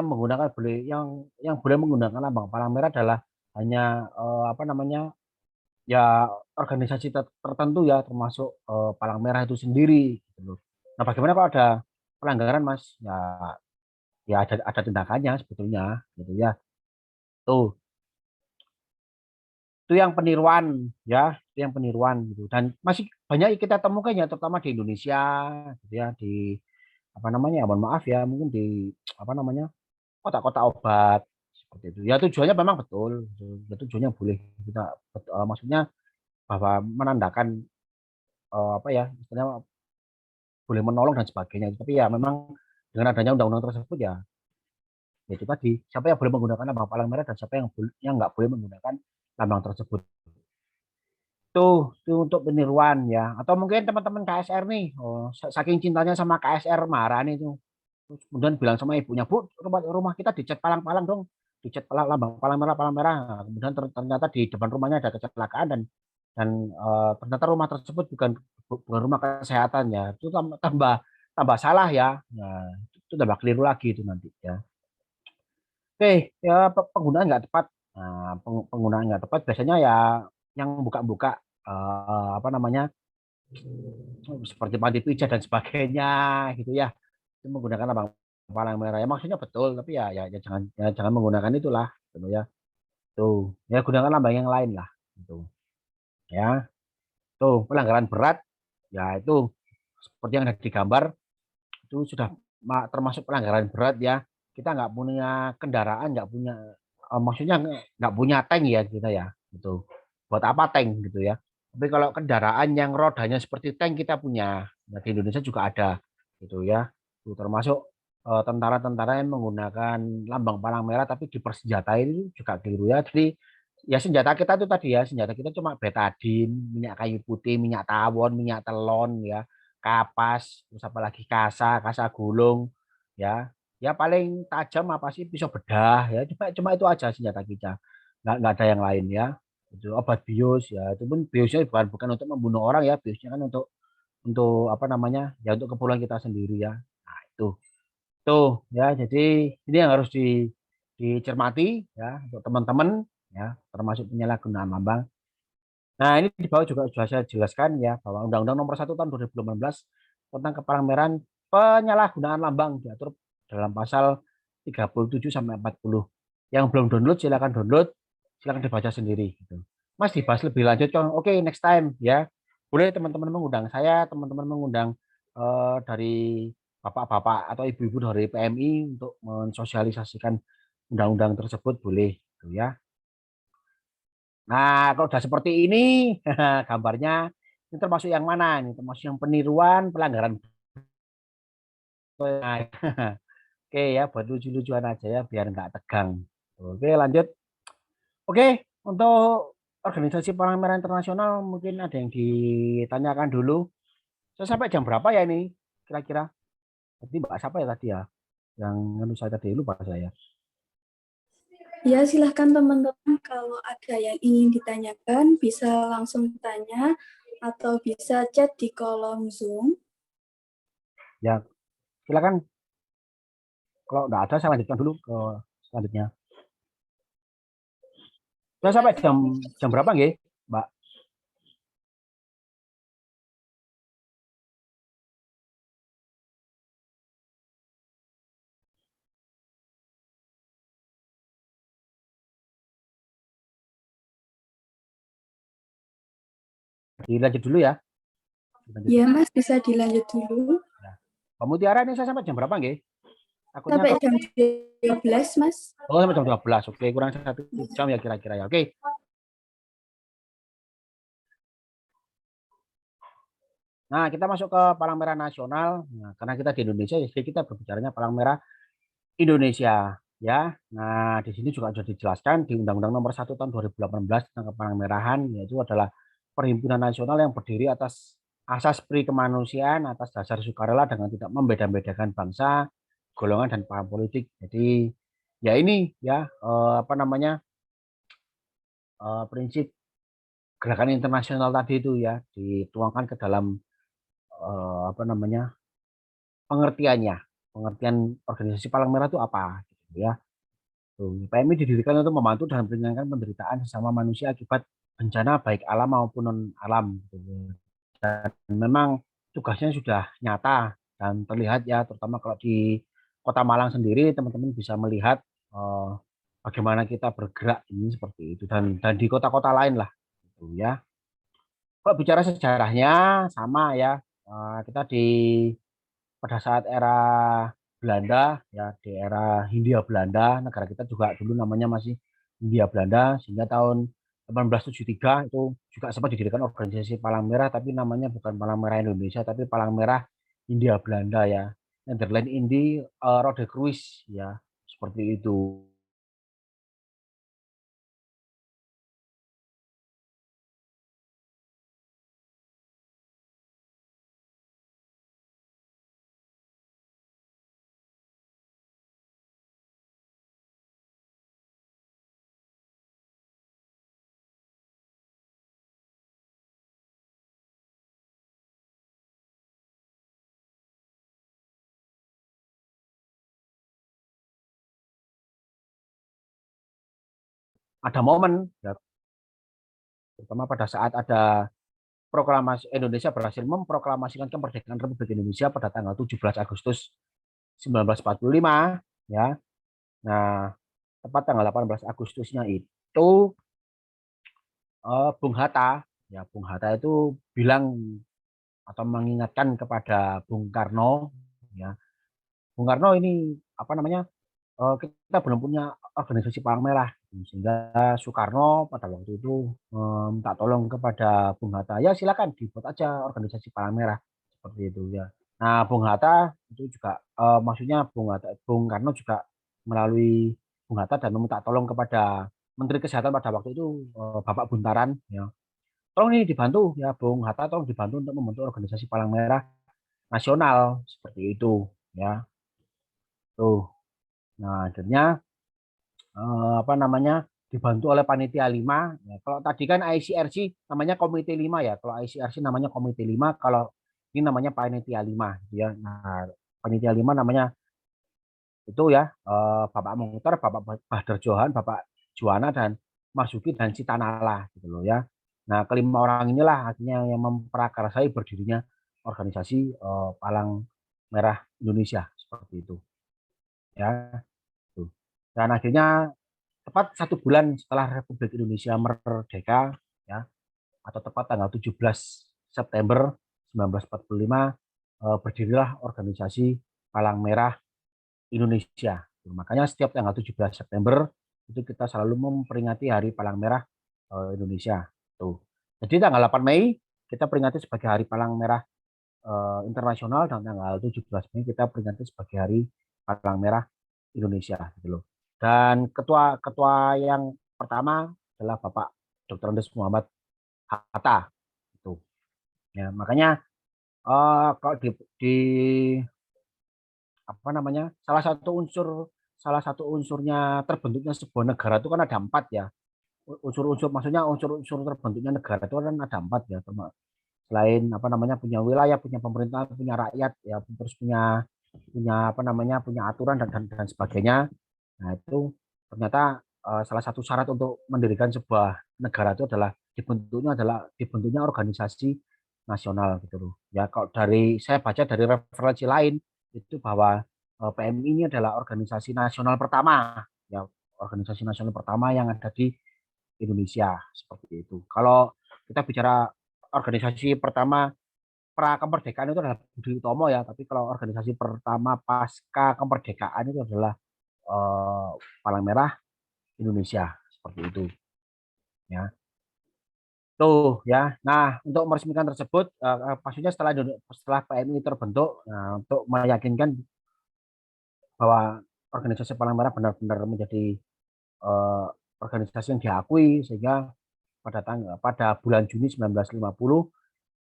menggunakan boleh yang boleh menggunakan lambang palang merah adalah hanya apa namanya ya organisasi tertentu ya termasuk palang merah itu sendiri. Gitu. Nah bagaimana kalau ada pelanggaran mas? Ya ada tindakannya sebetulnya gitu ya tuh itu yang peniruan ya itu yang peniruan gitu dan masih banyak kita temukan ya terutama di Indonesia gitu ya di apa namanya mohon maaf ya mungkin di apa namanya kota-kota obat seperti itu ya tujuannya memang betul gitu. Ya tujuannya boleh kita maksudnya bahwa menandakan apa ya istilahnya boleh menolong dan sebagainya. Tapi ya memang dengan adanya undang-undang tersebut ya, ya itu tadi siapa yang boleh menggunakan lambang palang merah dan siapa yang nggak boleh menggunakan lambang tersebut. Tuh untuk peniruan ya. Atau mungkin teman-teman KSR nih, oh, saking cintanya sama KSR marah nih tuh. Terus kemudian bilang sama ibunya, Bu, rumah kita dicat palang-palang dong. Dicat lambang palang merah, palang merah. Nah, kemudian ternyata di depan rumahnya ada kecelakaan dan ternyata rumah tersebut bukan rumah kesehatan ya. Itu tambah tambah salah ya. Nah, itu tambah keliru lagi itu nanti ya. Oke, ya penggunaan nggak tepat. Nah, penggunaan nggak tepat biasanya ya yang buka-buka apa namanya seperti panti pijat dan sebagainya gitu ya. Itu menggunakan lambang palang merah. Ya maksudnya betul, tapi ya jangan menggunakan itulah gitu ya. Tuh, ya gunakan lambang yang lain lah gitu. Ya. Tuh, pelanggaran berat ya itu seperti yang ada di gambar itu sudah termasuk pelanggaran berat ya. Kita nggak punya kendaraan, nggak punya maksudnya nggak punya tank ya kita ya gitu. Buat apa tank gitu ya. Tapi kalau kendaraan yang rodanya seperti tank kita punya. Nah, di Indonesia juga ada gitu ya. Itu termasuk tentara-tentara yang menggunakan lambang palang merah tapi dipersenjatai itu juga keliru ya. Jadi ya senjata kita itu tadi ya, senjata kita cuma betadin, minyak kayu putih, minyak tawon, minyak telon ya, kapas, terus apalagi kasa gulung ya. Ya paling tajam apa sih pisau bedah ya, cuma itu aja senjata kita. Nggak ada yang lain ya. Itu obat bius ya, itu pun biusnya bukan untuk membunuh orang ya, biusnya kan untuk apa namanya? Ya untuk keperluan kita sendiri ya. Nah, itu. Tuh ya, jadi ini yang harus dicermati ya untuk teman-teman ya, termasuk penyalahgunaan lambang. Nah, ini di bawah juga sudah saya jelaskan ya bahwa Undang-Undang Nomor 1 Tahun 2018 tentang kepalangmeran penyalahgunaan lambang diatur dalam pasal 37 sampai 40. Yang belum download silakan download, silakan dibaca sendiri gitu. Mas dibahas lebih lanjut kan? Oke, next time ya. Boleh teman-teman mengundang saya, teman-teman mengundang dari bapak-bapak atau ibu-ibu dari PMI untuk mensosialisasikan undang-undang tersebut boleh gitu ya. Nah, kalau udah seperti ini, gambarnya ini termasuk yang mana? Ini termasuk yang peniruan, pelanggaran. Nah, oke ya, buat lucu-lucuan aja ya, biar nggak tegang. Oke, lanjut. Oke, untuk organisasi Palang Merah Internasional mungkin ada yang ditanyakan dulu. Saya sampai jam berapa ya ini? Kira-kira? Tadi Mbak siapa ya tadi ya? Yang menurut saya tadi lupa saya. Ya, silahkan teman-teman kalau ada yang ingin ditanyakan bisa langsung tanya atau bisa chat di kolom Zoom. Ya, silakan. Kalau nggak ada, saya lanjutkan dulu ke selanjutnya. Saya sampai jam berapa nggih, Mbak? Dilanjut dulu ya. Dilanjut. Ya, Mas, bisa dilanjut dulu. Ya. Pak Mutiara ini saya sampai jam berapa nggih? Takutnya Sampai kok jam 12, Mas. oh sampai jam 12. Oke, kurang 1 jam ya kira-kira ya. Oke. Nah, kita masuk ke Palang Merah Nasional. Nah, karena kita di Indonesia, jadi kita berbicaranya Palang Merah Indonesia ya. Nah, di sini juga sudah dijelaskan di Undang-Undang Nomor 1 Tahun 2018 tentang Kepalangmerahan, yaitu adalah perhimpunan nasional yang berdiri atas asas pri kemanusiaan atas dasar sukarela dengan tidak membeda-bedakan bangsa, golongan dan paham politik. Jadi ya ini ya apa namanya prinsip gerakan internasional tadi itu ya dituangkan ke dalam apa namanya pengertiannya, pengertian organisasi Palang Merah itu apa gitu ya. PMI didirikan untuk membantu dan meringankan penderitaan sesama manusia akibat bencana baik alam maupun non alam. Gitu. Dan memang tugasnya sudah nyata dan terlihat ya, terutama kalau di Kota Malang sendiri teman-teman bisa melihat eh, bagaimana kita bergerak ini seperti itu dan di kota-kota lain lah, gitu ya. Kalau bicara sejarahnya sama ya, kita pada saat era Belanda ya di era Hindia Belanda negara kita juga dulu namanya masih Hindia Belanda sehingga tahun 1873 itu juga sempat didirikan organisasi Palang Merah, tapi namanya bukan Palang Merah Indonesia, tapi Palang Merah India Belanda ya. Netherlands Indie Rode Kruis ya, seperti itu. Ada momen ya, terutama pada saat ada proklamasi Indonesia berhasil memproklamasikan kemerdekaan Republik Indonesia pada tanggal 17 Agustus 1945 ya. Nah, tepat tanggal 18 Agustusnya itu Bung Hatta ya, Bung Hatta itu bilang atau mengingatkan kepada Bung Karno ya. Bung Karno ini apa namanya? Kita belum punya organisasi Palang Merah, sehingga Soekarno pada waktu itu minta tolong kepada Bung Hatta, ya silakan dibuat aja organisasi Palang Merah seperti itu ya. Nah, Bung Hatta itu juga maksudnya Bung Karno juga melalui Bung Hatta dan meminta tolong kepada Menteri Kesehatan pada waktu itu Bapak Buntaran ya. Tolong ini dibantu ya Bung Hatta, tolong dibantu untuk membentuk organisasi Palang Merah nasional seperti itu ya. Tuh. Nah, akhirnya apa namanya dibantu oleh panitia 5 ya. Kalau tadi kan ICRC namanya komite 5 ya. Kalau ICRC namanya komite 5, kalau ini namanya panitia 5 ya. Nah, panitia 5 namanya itu ya Bapak Mukhtar, Bapak Badar Johan, Bapak Juwana dan Marzuki dan Citanala gitu loh ya. Nah, kelima orang inilah akhirnya yang memprakarsai berdirinya organisasi Palang Merah Indonesia seperti itu ya. Tuh. Dan akhirnya tepat 1 bulan setelah Republik Indonesia merdeka ya, atau tepat tanggal 17 September 1945 berdirilah organisasi Palang Merah Indonesia. Makanya setiap tanggal 17 September itu kita selalu memperingati Hari Palang Merah Indonesia. Tuh. Jadi tanggal 8 Mei kita peringati sebagai Hari Palang Merah Internasional, dan tanggal 17 Mei kita peringati sebagai Hari Palang Merah Indonesia gitu loh. Dan ketua yang pertama adalah Bapak Dr. Andes Muhammad Hatta itu. Ya, makanya kalau di apa namanya? Salah satu unsurnya terbentuknya sebuah negara itu kan ada 4 ya. Unsur-unsur maksudnya unsur-unsur terbentuknya negara itu kan ada 4 ya. Selain apa namanya punya wilayah, punya pemerintahan, punya rakyat ya, terus punya punya apa namanya punya aturan dan sebagainya. Nah, itu ternyata salah satu syarat untuk mendirikan sebuah negara itu dibentuknya organisasi nasional gitu loh. Ya, kalau saya baca dari referensi lain itu bahwa PMI ini adalah organisasi nasional pertama ya, organisasi nasional pertama yang ada di Indonesia seperti itu. Kalau kita bicara organisasi pertama pra kemerdekaan itu adalah Budi Utomo ya, tapi kalau organisasi pertama pasca kemerdekaan itu adalah eh, Palang Merah Indonesia seperti itu ya. Tuh ya. Nah, untuk meresmikan tersebut maksudnya setelah PMI terbentuk, nah, untuk meyakinkan bahwa organisasi Palang Merah benar-benar menjadi eh, organisasi yang diakui, sehingga pada bulan Juni 1950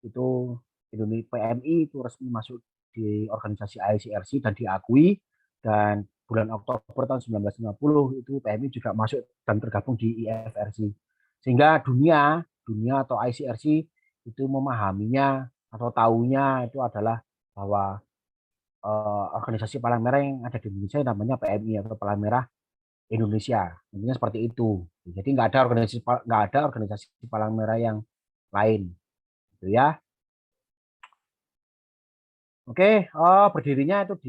itu Indonesia PMI itu resmi masuk di organisasi ICRC dan diakui, dan bulan Oktober tahun 1950 itu PMI juga masuk dan tergabung di IFRC, sehingga dunia dunia atau ICRC itu memahaminya atau tahunya itu adalah bahwa organisasi Palang Merah yang ada di Indonesia namanya PMI atau Palang Merah Indonesia. Intinya seperti itu. Jadi nggak ada organisasi Palang Merah yang lain, gitu ya. Oke, berdirinya itu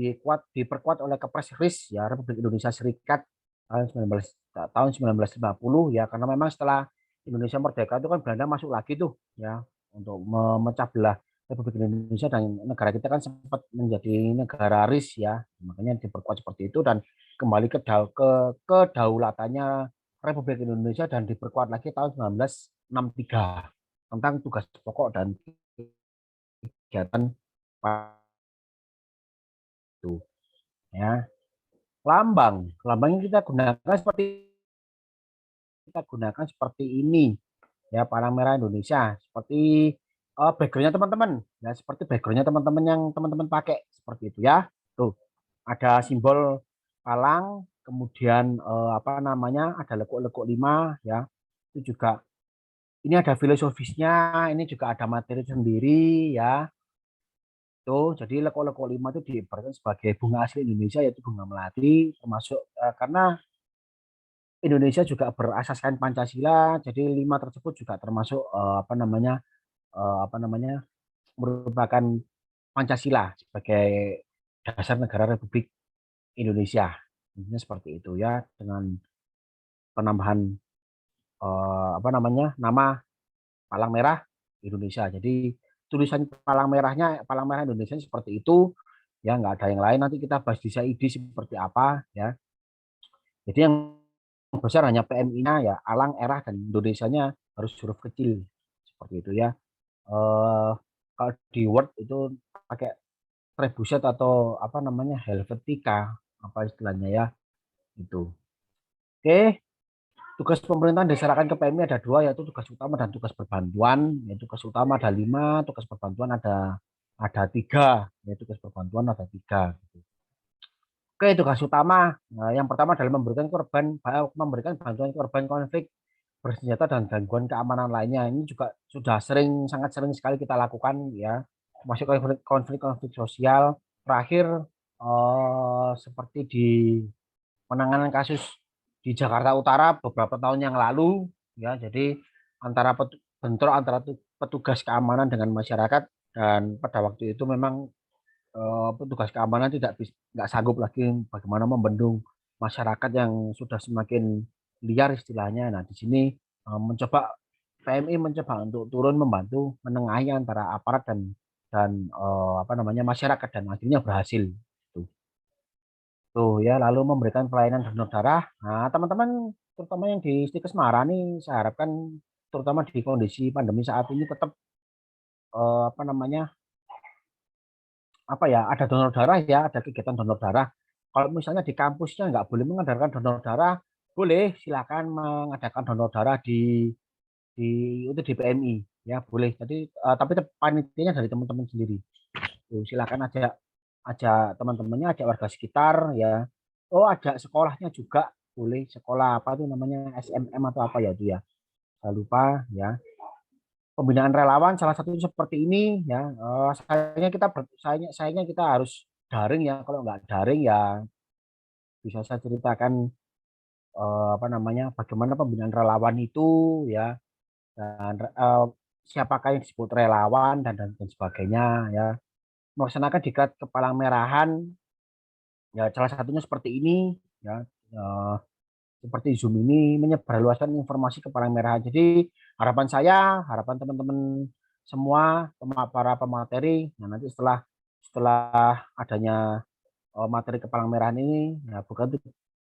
diperkuat oleh Kepres RIS ya, Republik Indonesia Serikat tahun 1950 ya, karena memang setelah Indonesia merdeka itu kan Belanda masuk lagi tuh ya, untuk memecah belah Republik Indonesia, dan negara kita kan sempat menjadi negara RIS ya, makanya diperkuat seperti itu dan kembali ke kedaulatannya Republik Indonesia dan diperkuat lagi tahun 1963 tentang tugas pokok dan kegiatan itu ya. Lambang yang kita gunakan seperti ini ya, palang merah Indonesia seperti backgroundnya teman-teman ya, seperti backgroundnya teman-teman yang teman-teman pakai seperti itu ya. Tuh ada simbol palang, kemudian apa namanya, ada lekuk-lekuk 5 ya. Itu juga ini ada filosofisnya, ini juga ada materi sendiri ya. Tuh, jadi lekuk-lekuk 5 itu diibaratkan sebagai bunga asli Indonesia, yaitu bunga melati, termasuk karena Indonesia juga berasaskan Pancasila, jadi 5 tersebut juga termasuk apa namanya merupakan Pancasila sebagai dasar negara Republik Indonesia. Intinya seperti itu ya, dengan penambahan apa namanya, nama palang merah Indonesia. Jadi tulisan palang merah Indonesia seperti itu ya, nggak ada yang lain. Nanti kita bahas di CID seperti apa ya. Jadi yang besar hanya PMI-nya ya, alang, erah, dan Indonesianya harus huruf kecil seperti itu ya. Kalau di Word itu pakai trebuchet atau apa namanya, Helvetica apa istilahnya ya itu. Oke, tugas pemerintahan diserahkan ke PMI ada dua, yaitu tugas utama dan tugas berbantuan. Yaitu tugas utama ada 5, tugas berbantuan ada 3. Yaitu tugas berbantuan ada 3. Oke, tugas utama. Nah, yang pertama adalah memberikan bantuan korban konflik bersenjata dan gangguan keamanan lainnya. Ini juga sudah sangat sering sekali kita lakukan ya. Masuk konflik sosial. Terakhir seperti di penanganan kasus di Jakarta Utara beberapa tahun yang lalu ya. Jadi bentrok antara petugas keamanan dengan masyarakat, dan pada waktu itu memang petugas keamanan nggak sanggup lagi bagaimana membendung masyarakat yang sudah semakin liar istilahnya. Nah, di sini PMI mencoba untuk turun membantu menengahi antara aparat dan apa namanya, masyarakat, dan akhirnya berhasil. Tuh ya, lalu memberikan pelayanan donor darah. Nah, teman-teman terutama yang di Stikes Mara nih, saya harapkan terutama di kondisi pandemi saat ini tetap apa namanya, ada donor darah ya, ada kegiatan donor darah. Kalau misalnya di kampusnya nggak boleh mengadakan donor darah, boleh silakan mengadakan donor darah untuk di PMI ya, boleh. Jadi tapi panitianya dari teman-teman sendiri. Tuh, silakan ajak teman-temannya, ajak warga sekitar ya. Oh, ajak sekolahnya juga boleh. Sekolah apa tuh namanya, SMM atau apa ya itu ya. Saya lupa ya. Pembinaan relawan salah satunya seperti ini ya. Sayangnya kita harus daring ya. Kalau nggak daring ya bisa saya ceritakan apa namanya, bagaimana pembinaan relawan itu ya, dan siapakah yang disebut relawan dan sebagainya ya. Melaksanakan diklat kepala merahan ya, salah satunya seperti ini ya. Eh, Seperti Zoom ini menyebarluaskan informasi ke palang merah. Jadi harapan teman-teman semua, para pemateri, nah nanti setelah adanya materi kepalang merahan ini, ya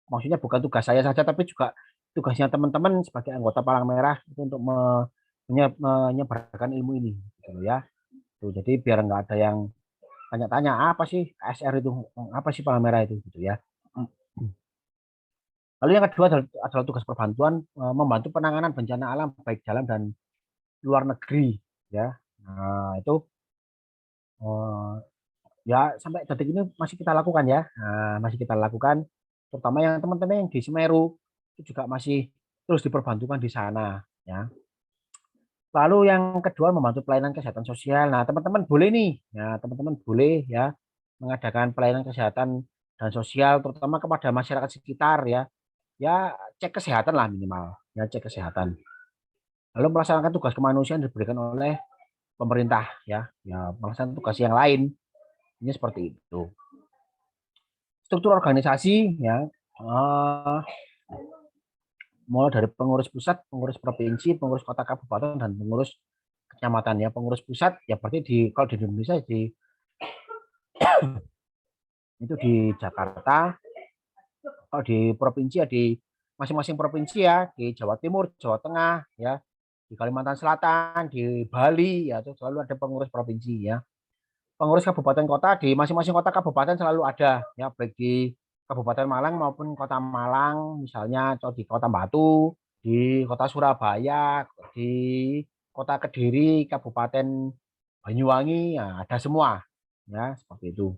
maksudnya bukan tugas saya saja, tapi juga tugasnya teman-teman sebagai anggota palang merah itu untuk menyebarkan ilmu ini, gitu ya. Tuh, jadi biar nggak ada yang tanya-tanya apa sih KSR itu, apa sih palang merah itu, gitu ya. Lalu yang kedua adalah tugas perbantuan, membantu penanganan bencana alam baik dalam dan luar negeri ya. Nah, itu eh, ya sampai detik ini masih kita lakukan ya. Nah, masih kita lakukan, terutama yang teman-teman yang di Semeru itu juga masih terus diperbantukan di sana ya. Lalu yang kedua membantu pelayanan kesehatan sosial. Nah, teman-teman boleh nih, ya teman-teman boleh ya mengadakan pelayanan kesehatan dan sosial terutama kepada masyarakat sekitar ya. Ya cek kesehatan lah minimal, ya cek kesehatan. Lalu melaksanakan tugas kemanusiaan diberikan oleh pemerintah ya, ya melaksanakan tugas yang lain. Ini seperti itu. Struktur organisasi ya, mulai dari pengurus pusat, pengurus provinsi, pengurus kota kabupaten, dan pengurus kecamatan ya. Pengurus pusat ya berarti kalau di Indonesia itu di Jakarta, kalau di provinsi ya di masing-masing provinsi ya, di Jawa Timur, Jawa Tengah, ya, di Kalimantan Selatan, di Bali, ya, itu selalu ada pengurus provinsi ya. Pengurus kabupaten kota di masing-masing kota kabupaten selalu ada ya, baik di Kabupaten Malang maupun Kota Malang, misalnya atau di Kota Batu, di Kota Surabaya, di Kota Kediri, Kabupaten Banyuwangi, ya, ada semua ya, seperti itu.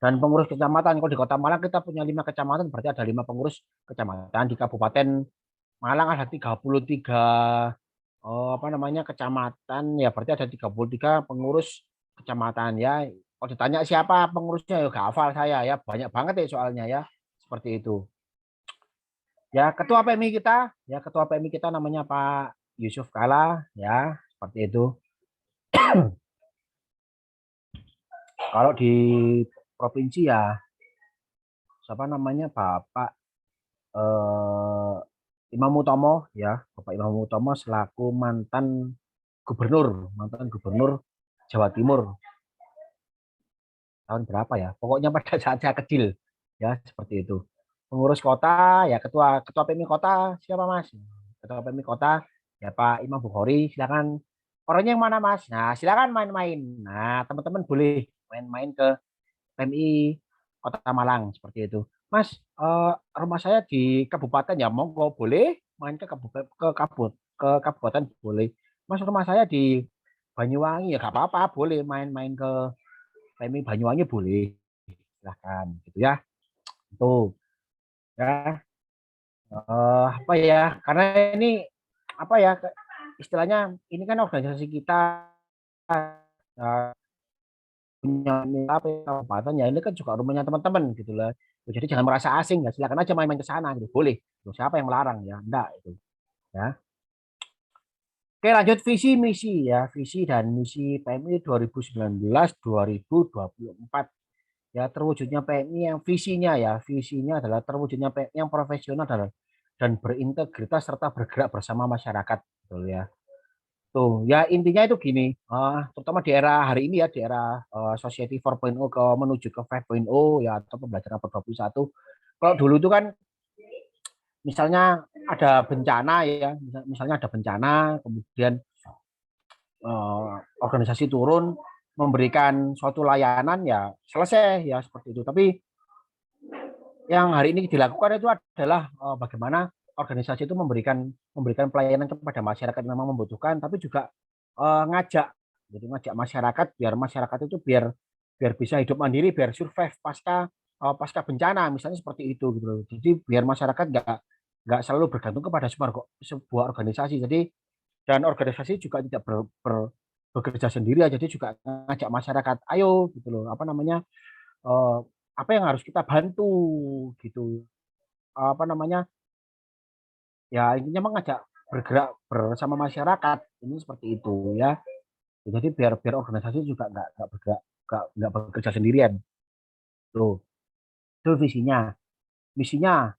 Dan pengurus kecamatan, kalau di Kota Malang kita punya 5 kecamatan, berarti ada 5 pengurus kecamatan. Di Kabupaten Malang ada 33 apa namanya kecamatan, ya berarti ada 33 pengurus kecamatan ya. Kalau ditanya siapa pengurusnya ya gak hafal saya ya, banyak banget ya soalnya ya. Seperti itu. Ya, ketua PMI kita namanya Pak Yusuf Kala ya, seperti itu. Kalau di provinsi ya siapa namanya Bapak eh, Imam Utomo ya, Bapak Imam Utomo selaku mantan gubernur Jawa Timur tahun berapa ya? Pokoknya pada saat saya kecil ya, seperti itu. Pengurus kota ya, ketua ketua PMI kota siapa Mas? Ketua PMI kota ya Pak Imam Bukhari, silakan. Orangnya yang mana Mas? Nah, silakan main-main. Nah, teman-teman boleh main-main ke PMI Kota Malang seperti itu. Mas, rumah saya di kabupaten ya, monggo boleh main ke kabupaten boleh. Mas, rumah saya di Banyuwangi ya gak apa-apa, boleh main-main ke PMI Banyuwangi boleh. Silahkan gitu ya. Tuh ya, apa ya? Karena ini apa ya? Istilahnya ini kan organisasi kita punya apa ya, kabupaten ya, ini kan juga rumahnya teman-teman gitu lah. Jadi jangan merasa asing ya, silakan aja main-main ke sana gitu. Boleh. Tuh, siapa yang melarang ya? Enggak itu ya. Oke, lanjut visi misi ya, visi dan misi PMI 2019-2024. Ya, terwujudnya PMI yang visinya adalah terwujudnya PMI yang profesional dan berintegritas serta bergerak bersama masyarakat, betul ya. Tuh, ya intinya itu gini, terutama di era hari ini ya, di era Society 4.0 ke menuju ke 5.0 ya, atau pembelajaran abad 21. Kalau dulu itu kan misalnya ada bencana ya, misalnya ada bencana, kemudian organisasi turun memberikan suatu layanan ya selesai ya, seperti itu. Tapi yang hari ini dilakukan itu adalah bagaimana organisasi itu memberikan pelayanan kepada masyarakat yang memang membutuhkan, tapi juga ngajak, jadi ngajak masyarakat biar masyarakat itu biar biar bisa hidup mandiri, biar survive pasca bencana, misalnya seperti itu gitu loh. Jadi biar masyarakat nggak selalu bergantung kepada sebuah organisasi. Jadi dan organisasi juga tidak bekerja sendiri, jadi juga ngajak masyarakat, ayo gitu loh, apa namanya, eh, apa yang harus kita bantu gitu, apa namanya, ya intinya mengajak bergerak bersama masyarakat ini, seperti itu ya. Jadi biar biar organisasi juga nggak bergerak, nggak bekerja sendirian tuh. Itu visinya. Misinya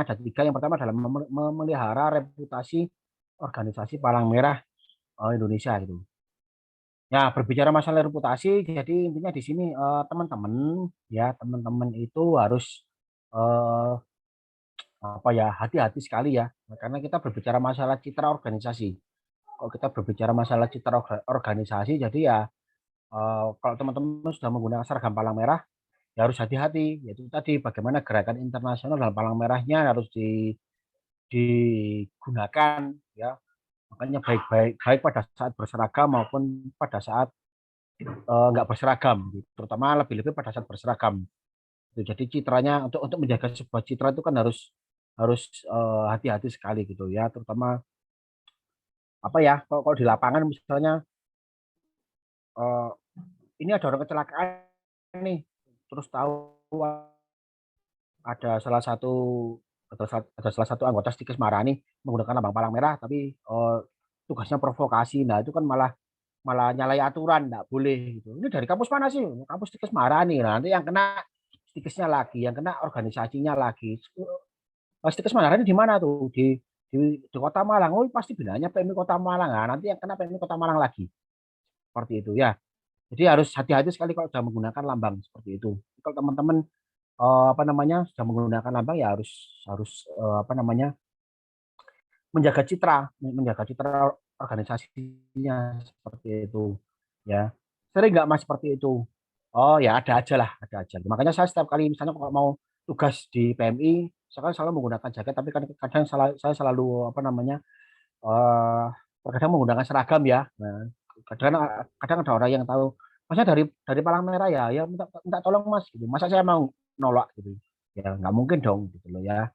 ada 3. Yang pertama adalah memelihara reputasi organisasi Palang Merah Indonesia gitu. Ya, berbicara masalah reputasi, jadi intinya di sini teman-teman ya, teman-teman itu harus eh, apa ya, hati-hati sekali ya, karena kita berbicara masalah citra organisasi. Kalau kita berbicara masalah citra organisasi, jadi ya kalau teman-teman sudah menggunakan seragam Palang Merah, ya harus hati-hati. Yaitu tadi bagaimana gerakan internasional dan Palang Merahnya harus digunakan ya. Makanya baik pada saat berseragam maupun pada saat nggak berseragam, gitu. Terutama lebih-lebih pada saat berseragam. Jadi citranya, untuk menjaga sebuah citra itu kan harus harus hati-hati sekali gitu ya, terutama apa ya, kalau di lapangan misalnya eh, ini ada orang kecelakaan nih, terus tahu ada salah satu ada salah satu anggota Stikes Marani menggunakan lambang palang merah, tapi tugasnya provokasi. Nah itu kan malah malah nyalahi aturan, nggak boleh gitu. Ini dari kampus mana sih? Kampus Stikes Marani. Nah, nanti yang kena Stikesnya lagi, yang kena organisasinya lagi. Stikes Marani di mana tuh? Di Kota Malang. Oh pasti bilangnya PMI Kota Malang. Nah, nanti yang kena PMI Kota Malang lagi. Seperti itu ya. Jadi harus hati-hati sekali kalau sudah menggunakan lambang seperti itu. Kalau teman-teman apa namanya, sudah menggunakan lambang ya harus harus apa namanya, menjaga citra organisasinya seperti itu. Ya. Sering nggak Mas seperti itu? Oh ya ada aja lah, ada aja. Makanya saya setiap kali misalnya kalau mau tugas di PMI, saya kan selalu menggunakan jaket, tapi kadang saya selalu apa namanya, eh kadang menggunakan seragam ya. Nah, kadang kadang ada orang yang tahu, masnya dari Palang Merah ya, ya minta, minta tolong Mas gitu. Masa saya mau nolak gitu? Ya nggak mungkin dong gitu loh ya.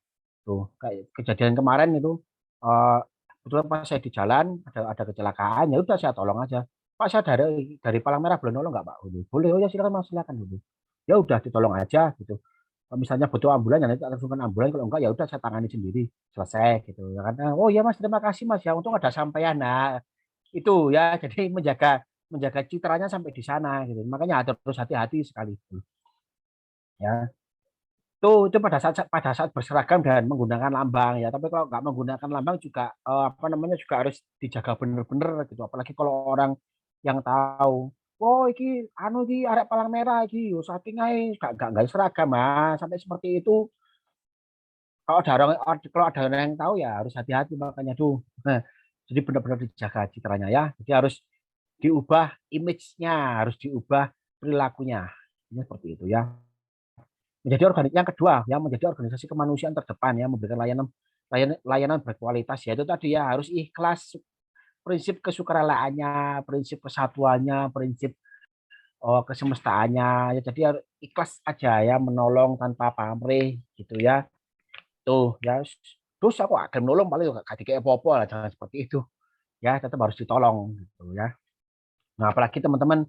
Tuh, kayak kejadian kemarin itu, eh kebetulan pas saya di jalan ada kecelakaan, ya udah saya tolong aja. Pak saya dari Palang Merah boleh nolong nggak Pak? Udah, boleh, oh ya silakan Mas silakan dulu. Ya udah ditolong aja gitu. Kalau misalnya butuh ambulan ya nanti langsung ambulan, kalau enggak ya udah saya tangani sendiri selesai gitu ya kan. Oh ya Mas terima kasih Mas ya untung ada sampean. Nah itu ya jadi menjaga menjaga citranya sampai di sana gitu. Makanya harus hati-hati sekali ya. Itu pada saat berseragam dan menggunakan lambang ya. Tapi kalau nggak menggunakan lambang juga apa namanya juga harus dijaga bener-bener gitu. Apalagi kalau orang yang tahu, oh iki anu iki arek Palang Merah iki, yo saking ae nggak seragam ah. Sampai seperti itu. Kalau ada orang yang tahu ya harus hati-hati makanya tuh. Nah, jadi benar-benar dijaga citranya ya. Jadi harus diubah image-nya, harus diubah perilakunya. Ini seperti itu ya. Menjadi yang kedua yang menjadi organisasi kemanusiaan terdepan ya, memberikan layanan berkualitas ya, itu tadi ya harus ikhlas, prinsip kesukarelaannya, prinsip kesatuannya, prinsip kesemestaannya ya, jadi harus ikhlas aja ya, menolong tanpa pamrih gitu ya. Tuh ya, terus aku akan menolong paling gak kayak popo lah, jangan seperti itu ya, tetap harus ditolong gitu ya. Nah apalagi teman-teman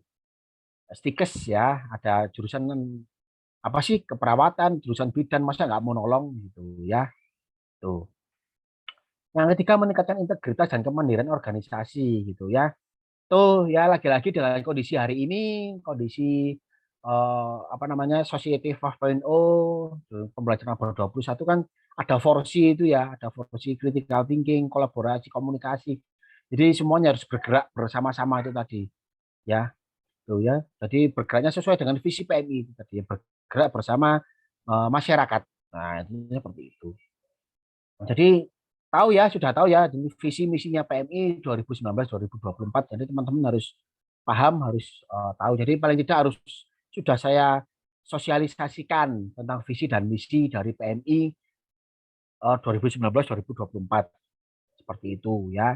stikes ya, ada jurusan apa sih keperawatan, jurusan bidan, masa nggak mau nolong gitu ya. Tuh. Yang ketiga meningkatkan integritas dan kemandirian organisasi gitu ya. Tuh ya lagi-lagi dengan kondisi hari ini, kondisi apa namanya Society 5.0, pembelajaran abad 21 kan ada forsi itu ya, ada forsi critical thinking, kolaborasi, komunikasi. Jadi semuanya harus bergerak bersama-sama itu tadi ya. Tuh ya. Jadi bergeraknya sesuai dengan visi PMI itu tadi ya, bergerak bersama masyarakat. Nah, itu seperti itu. Jadi tahu ya, sudah tahu ya visi misinya PMI 2019-2024. Jadi teman-teman harus paham, harus tahu. Jadi paling tidak harus sudah saya sosialisasikan tentang visi dan misi dari PMI 2019-2024. Seperti itu ya.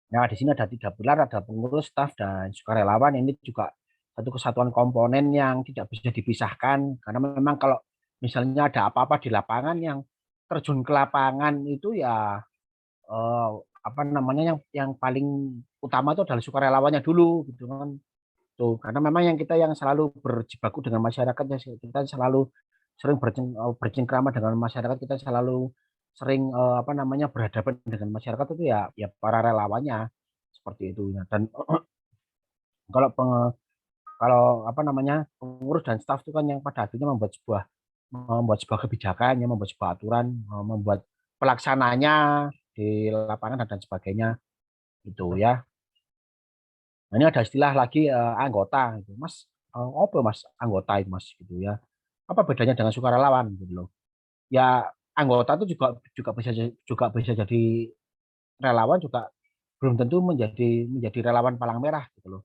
Nah, di sini ada 3 pilar, ada pengurus, staf, dan sukarelawan. Ini juga satu kesatuan komponen yang tidak bisa dipisahkan. Karena memang kalau misalnya ada apa-apa di lapangan, yang terjun ke lapangan itu ya eh, apa namanya yang paling utama itu adalah sukarelawannya dulu gitu kan. Tuh, karena memang yang kita yang selalu berjibaku dengan masyarakat ya, kita selalu sering bercengkrama dengan masyarakat, kita selalu sering apa namanya berhadapan dengan masyarakat itu ya ya para relawannya seperti itu ya. Dan kalau kalau apa namanya pengurus dan staf itu kan yang pada akhirnya membuat sebuah kebijakan, ya, membuat sebuah aturan, membuat pelaksananya di lapangan dan sebagainya itu ya. Nah, ini ada istilah lagi anggota gitu. Mas, apa Mas anggota itu Mas gitu ya. Apa bedanya dengan sukarelawan gitu loh. Ya anggota itu juga bisa jadi relawan, juga belum tentu menjadi menjadi relawan Palang Merah gitu loh.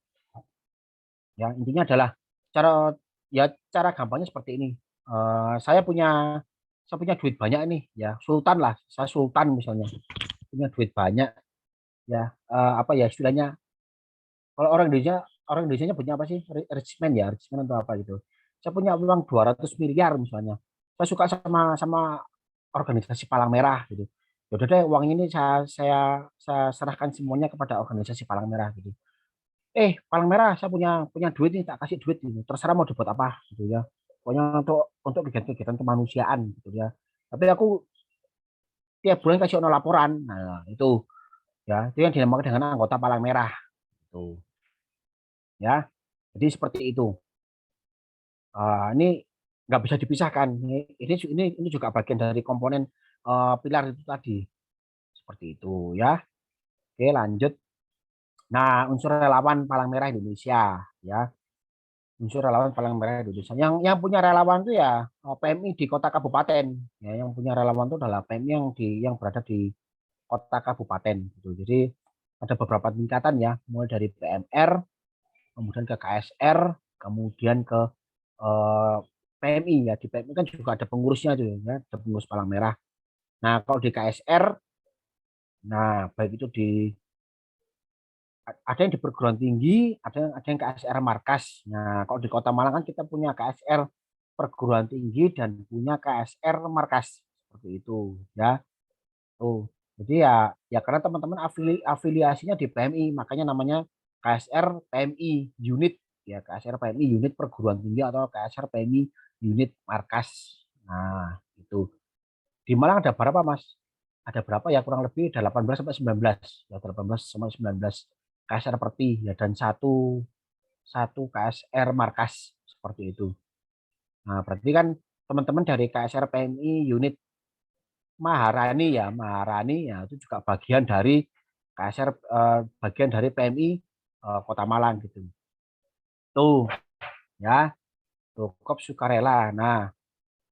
Ya intinya adalah cara ya cara gampangnya seperti ini. Saya punya duit banyak nih ya, sultan lah. Saya sultan misalnya, punya duit banyak ya, apa ya istilahnya, kalau orang Indonesia punya apa sih? Rich man ya, rich man atau apa gitu. Saya punya uang 200 miliar misalnya. Saya suka sama sama organisasi Palang Merah gitu. Ya udah deh, uang ini saya serahkan semuanya kepada organisasi Palang Merah gitu. Palang Merah, saya punya punya duit nih, tak kasih duit gitu. Terserah mau dibuat apa gitu ya. Pokoknya untuk kegiatan-kegiatan kemanusiaan gitu ya. Tapi aku tiap bulan kasih ono laporan. Nah, itu ya, itu yang dinamakan dengan anggota Palang Merah gitu ya. Jadi seperti itu. Ini nggak bisa dipisahkan. Ini juga bagian dari komponen pilar itu tadi. Seperti itu ya. Oke, lanjut. Nah, unsur relawan Palang Merah Indonesia ya. unsur relawan palang merah di desa. Yang punya relawan itu ya PMI di kota kabupaten. Ya, yang punya relawan itu adalah PMI yang berada di kota kabupaten gitu. Jadi ada beberapa tingkatan ya, mulai dari PMR, kemudian ke KSR, kemudian ke PMI ya. Di PMI kan juga ada pengurusnya tuh ya, ada pengurus palang merah. Nah, kalau di KSR, nah baik itu ada yang di perguruan tinggi, ada yang KSR markas. Nah, kalau di Kota Malang kan kita punya KSR perguruan tinggi dan punya KSR markas seperti itu ya. Tuh. Jadi ya karena teman-teman afiliasinya di PMI, makanya namanya KSR PMI unit ya, KSR PMI unit perguruan tinggi atau KSR PMI unit markas. Nah, itu. Di Malang ada berapa, Mas? Ada berapa ya, kurang lebih 18 sampai 19 ya, 18 sampai 19 KSR Perti ya, dan satu satu KSR markas seperti itu. Nah, berarti kan teman-teman dari KSR PMI unit Maharani ya itu juga bagian dari KSR, bagian dari PMI Kota Malang gitu. Tuh ya, tuh Kop Sukarela. Nah,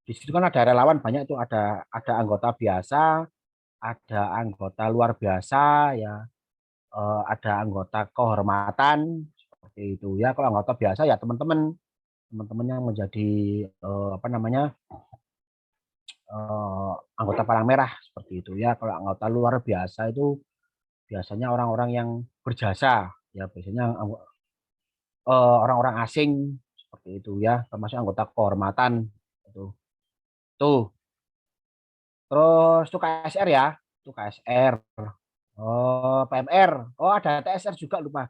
di situ kan ada relawan banyak tuh, ada anggota biasa, ada anggota luar biasa ya, ada anggota kehormatan seperti itu ya. Kalau anggota biasa ya teman-teman yang menjadi apa namanya, anggota Palang Merah seperti itu ya. Kalau anggota luar biasa itu biasanya orang-orang yang berjasa ya, biasanya orang-orang asing seperti itu ya, termasuk anggota kehormatan itu. Tuh, terus tuh KSR ya, tuh KSR. Oh, PMR. Oh, ada TSR juga, lupa.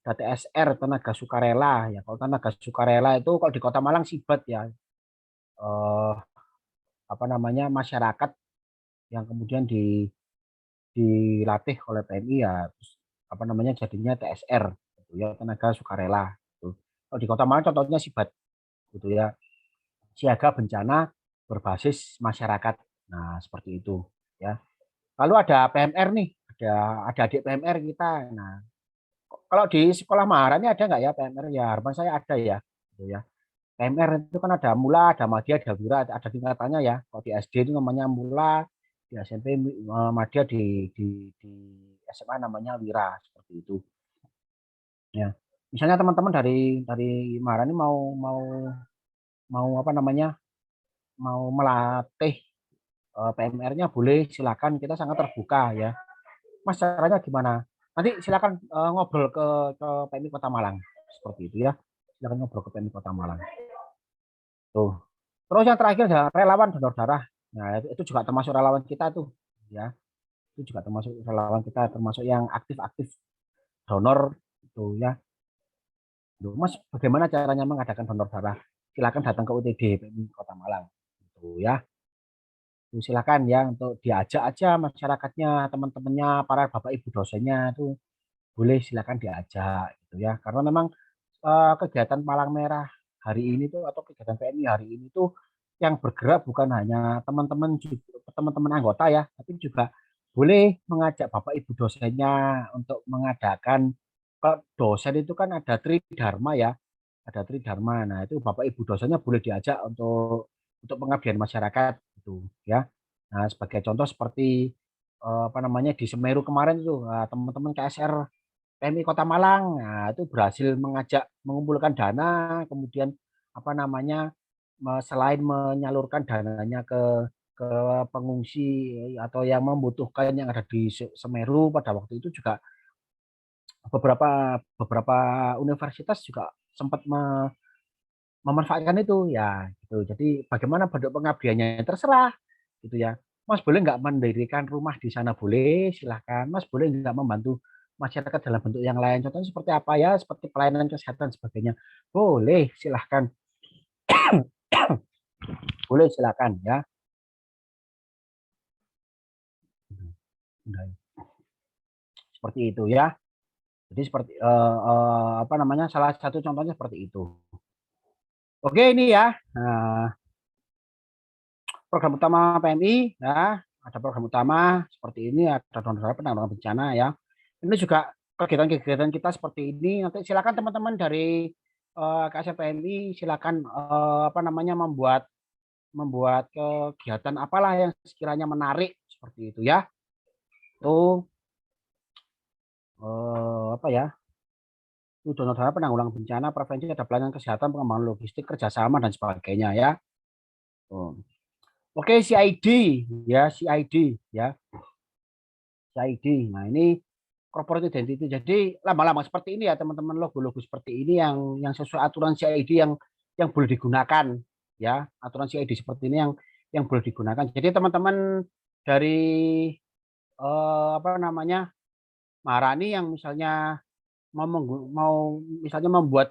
Ada TSR, tenaga sukarela ya. Kalau tenaga sukarela itu kalau di Kota Malang Sibat ya. Eh, apa namanya, masyarakat yang kemudian dilatih oleh PMI ya, terus, apa namanya, jadinya TSR gitu ya, tenaga sukarela gitu. Kalau di Kota Malang contohnya Sibat gitu ya, siaga bencana berbasis masyarakat. Nah, seperti itu ya. Lalu ada PMR nih, ada adik PMR kita. Nah, kalau di sekolah Maharani ada nggak ya PMR? Ya, harapan saya ada ya. Gitu ya. PMR itu kan ada Mula, ada Madya, ada Wira, ada tingkatannya ya. Kalau di SD itu namanya Mula, di SMP Madya, di SMA namanya Wira, seperti itu. Ya. Misalnya teman-teman dari Maharani mau mau mau apa namanya? Mau melatih PMR-nya, boleh, silakan, kita sangat terbuka ya. Mas, caranya gimana? Nanti silakan ngobrol ke PMI Kota Malang seperti itu ya. Silakan ngobrol ke PMI Kota Malang. Tuh. Terus yang terakhir ada relawan donor darah. Nah, itu juga termasuk relawan kita tuh, ya. Itu juga termasuk relawan kita, termasuk yang aktif-aktif donor itu ya. Duh, Mas, bagaimana caranya mengadakan donor darah? Silakan datang ke UTD PMI Kota Malang. Gitu ya. Tuh, silakan ya untuk diajak aja masyarakatnya, teman-temannya, para bapak ibu dosennya itu boleh, silakan diajak gitu ya. Karena memang kegiatan Palang Merah hari ini tuh, atau kegiatan PMI hari ini tuh, yang bergerak bukan hanya teman-teman anggota ya, tapi juga boleh mengajak bapak ibu dosennya untuk mengadakan. Kalau dosen itu kan ada tridharma ya, ada tridharma. Nah, itu bapak ibu dosennya boleh diajak untuk pengabdian masyarakat gitu ya. Nah, sebagai contoh seperti apa namanya, di Semeru kemarin itu, teman-teman KSR PMI Kota Malang, nah, itu berhasil mengumpulkan dana, kemudian apa namanya, selain menyalurkan dananya ke pengungsi atau yang membutuhkan yang ada di Semeru pada waktu itu, juga beberapa beberapa universitas juga sempat memanfaatkan itu ya gitu. Jadi bagaimana bentuk pengabdiannya terserah gitu ya. Mas, boleh nggak mendirikan rumah di sana? Boleh, silahkan. Mas, boleh nggak membantu masyarakat dalam bentuk yang lain? Contohnya seperti apa ya? Seperti pelayanan kesehatan sebagainya. Boleh, silahkan. Boleh, silahkan ya. Seperti itu ya. Jadi seperti apa namanya? Salah satu contohnya seperti itu. Oke, ini ya. Nah, program utama PMI ya, ada program utama seperti ini, ada donor penanggulangan bencana ya. Ini juga kegiatan-kegiatan kita seperti ini. Nanti silakan teman-teman dari KSR PMI silakan apa namanya membuat kegiatan apalah yang sekiranya menarik seperti itu ya. Itu apa ya? Itu donor dana penanggulangan bencana, prevensi, ada pelayanan kesehatan, pengembangan logistik, kerjasama dan sebagainya ya. Oke, CID ya, CID ya. CID. Nah, ini corporate identity. Jadi lambang-lambang seperti ini ya, teman-teman, logo-logo seperti ini yang sesuai aturan CID yang boleh digunakan ya. Aturan CID seperti ini yang boleh digunakan. Jadi teman-teman dari apa namanya? Maharani yang misalnya mau misalnya membuat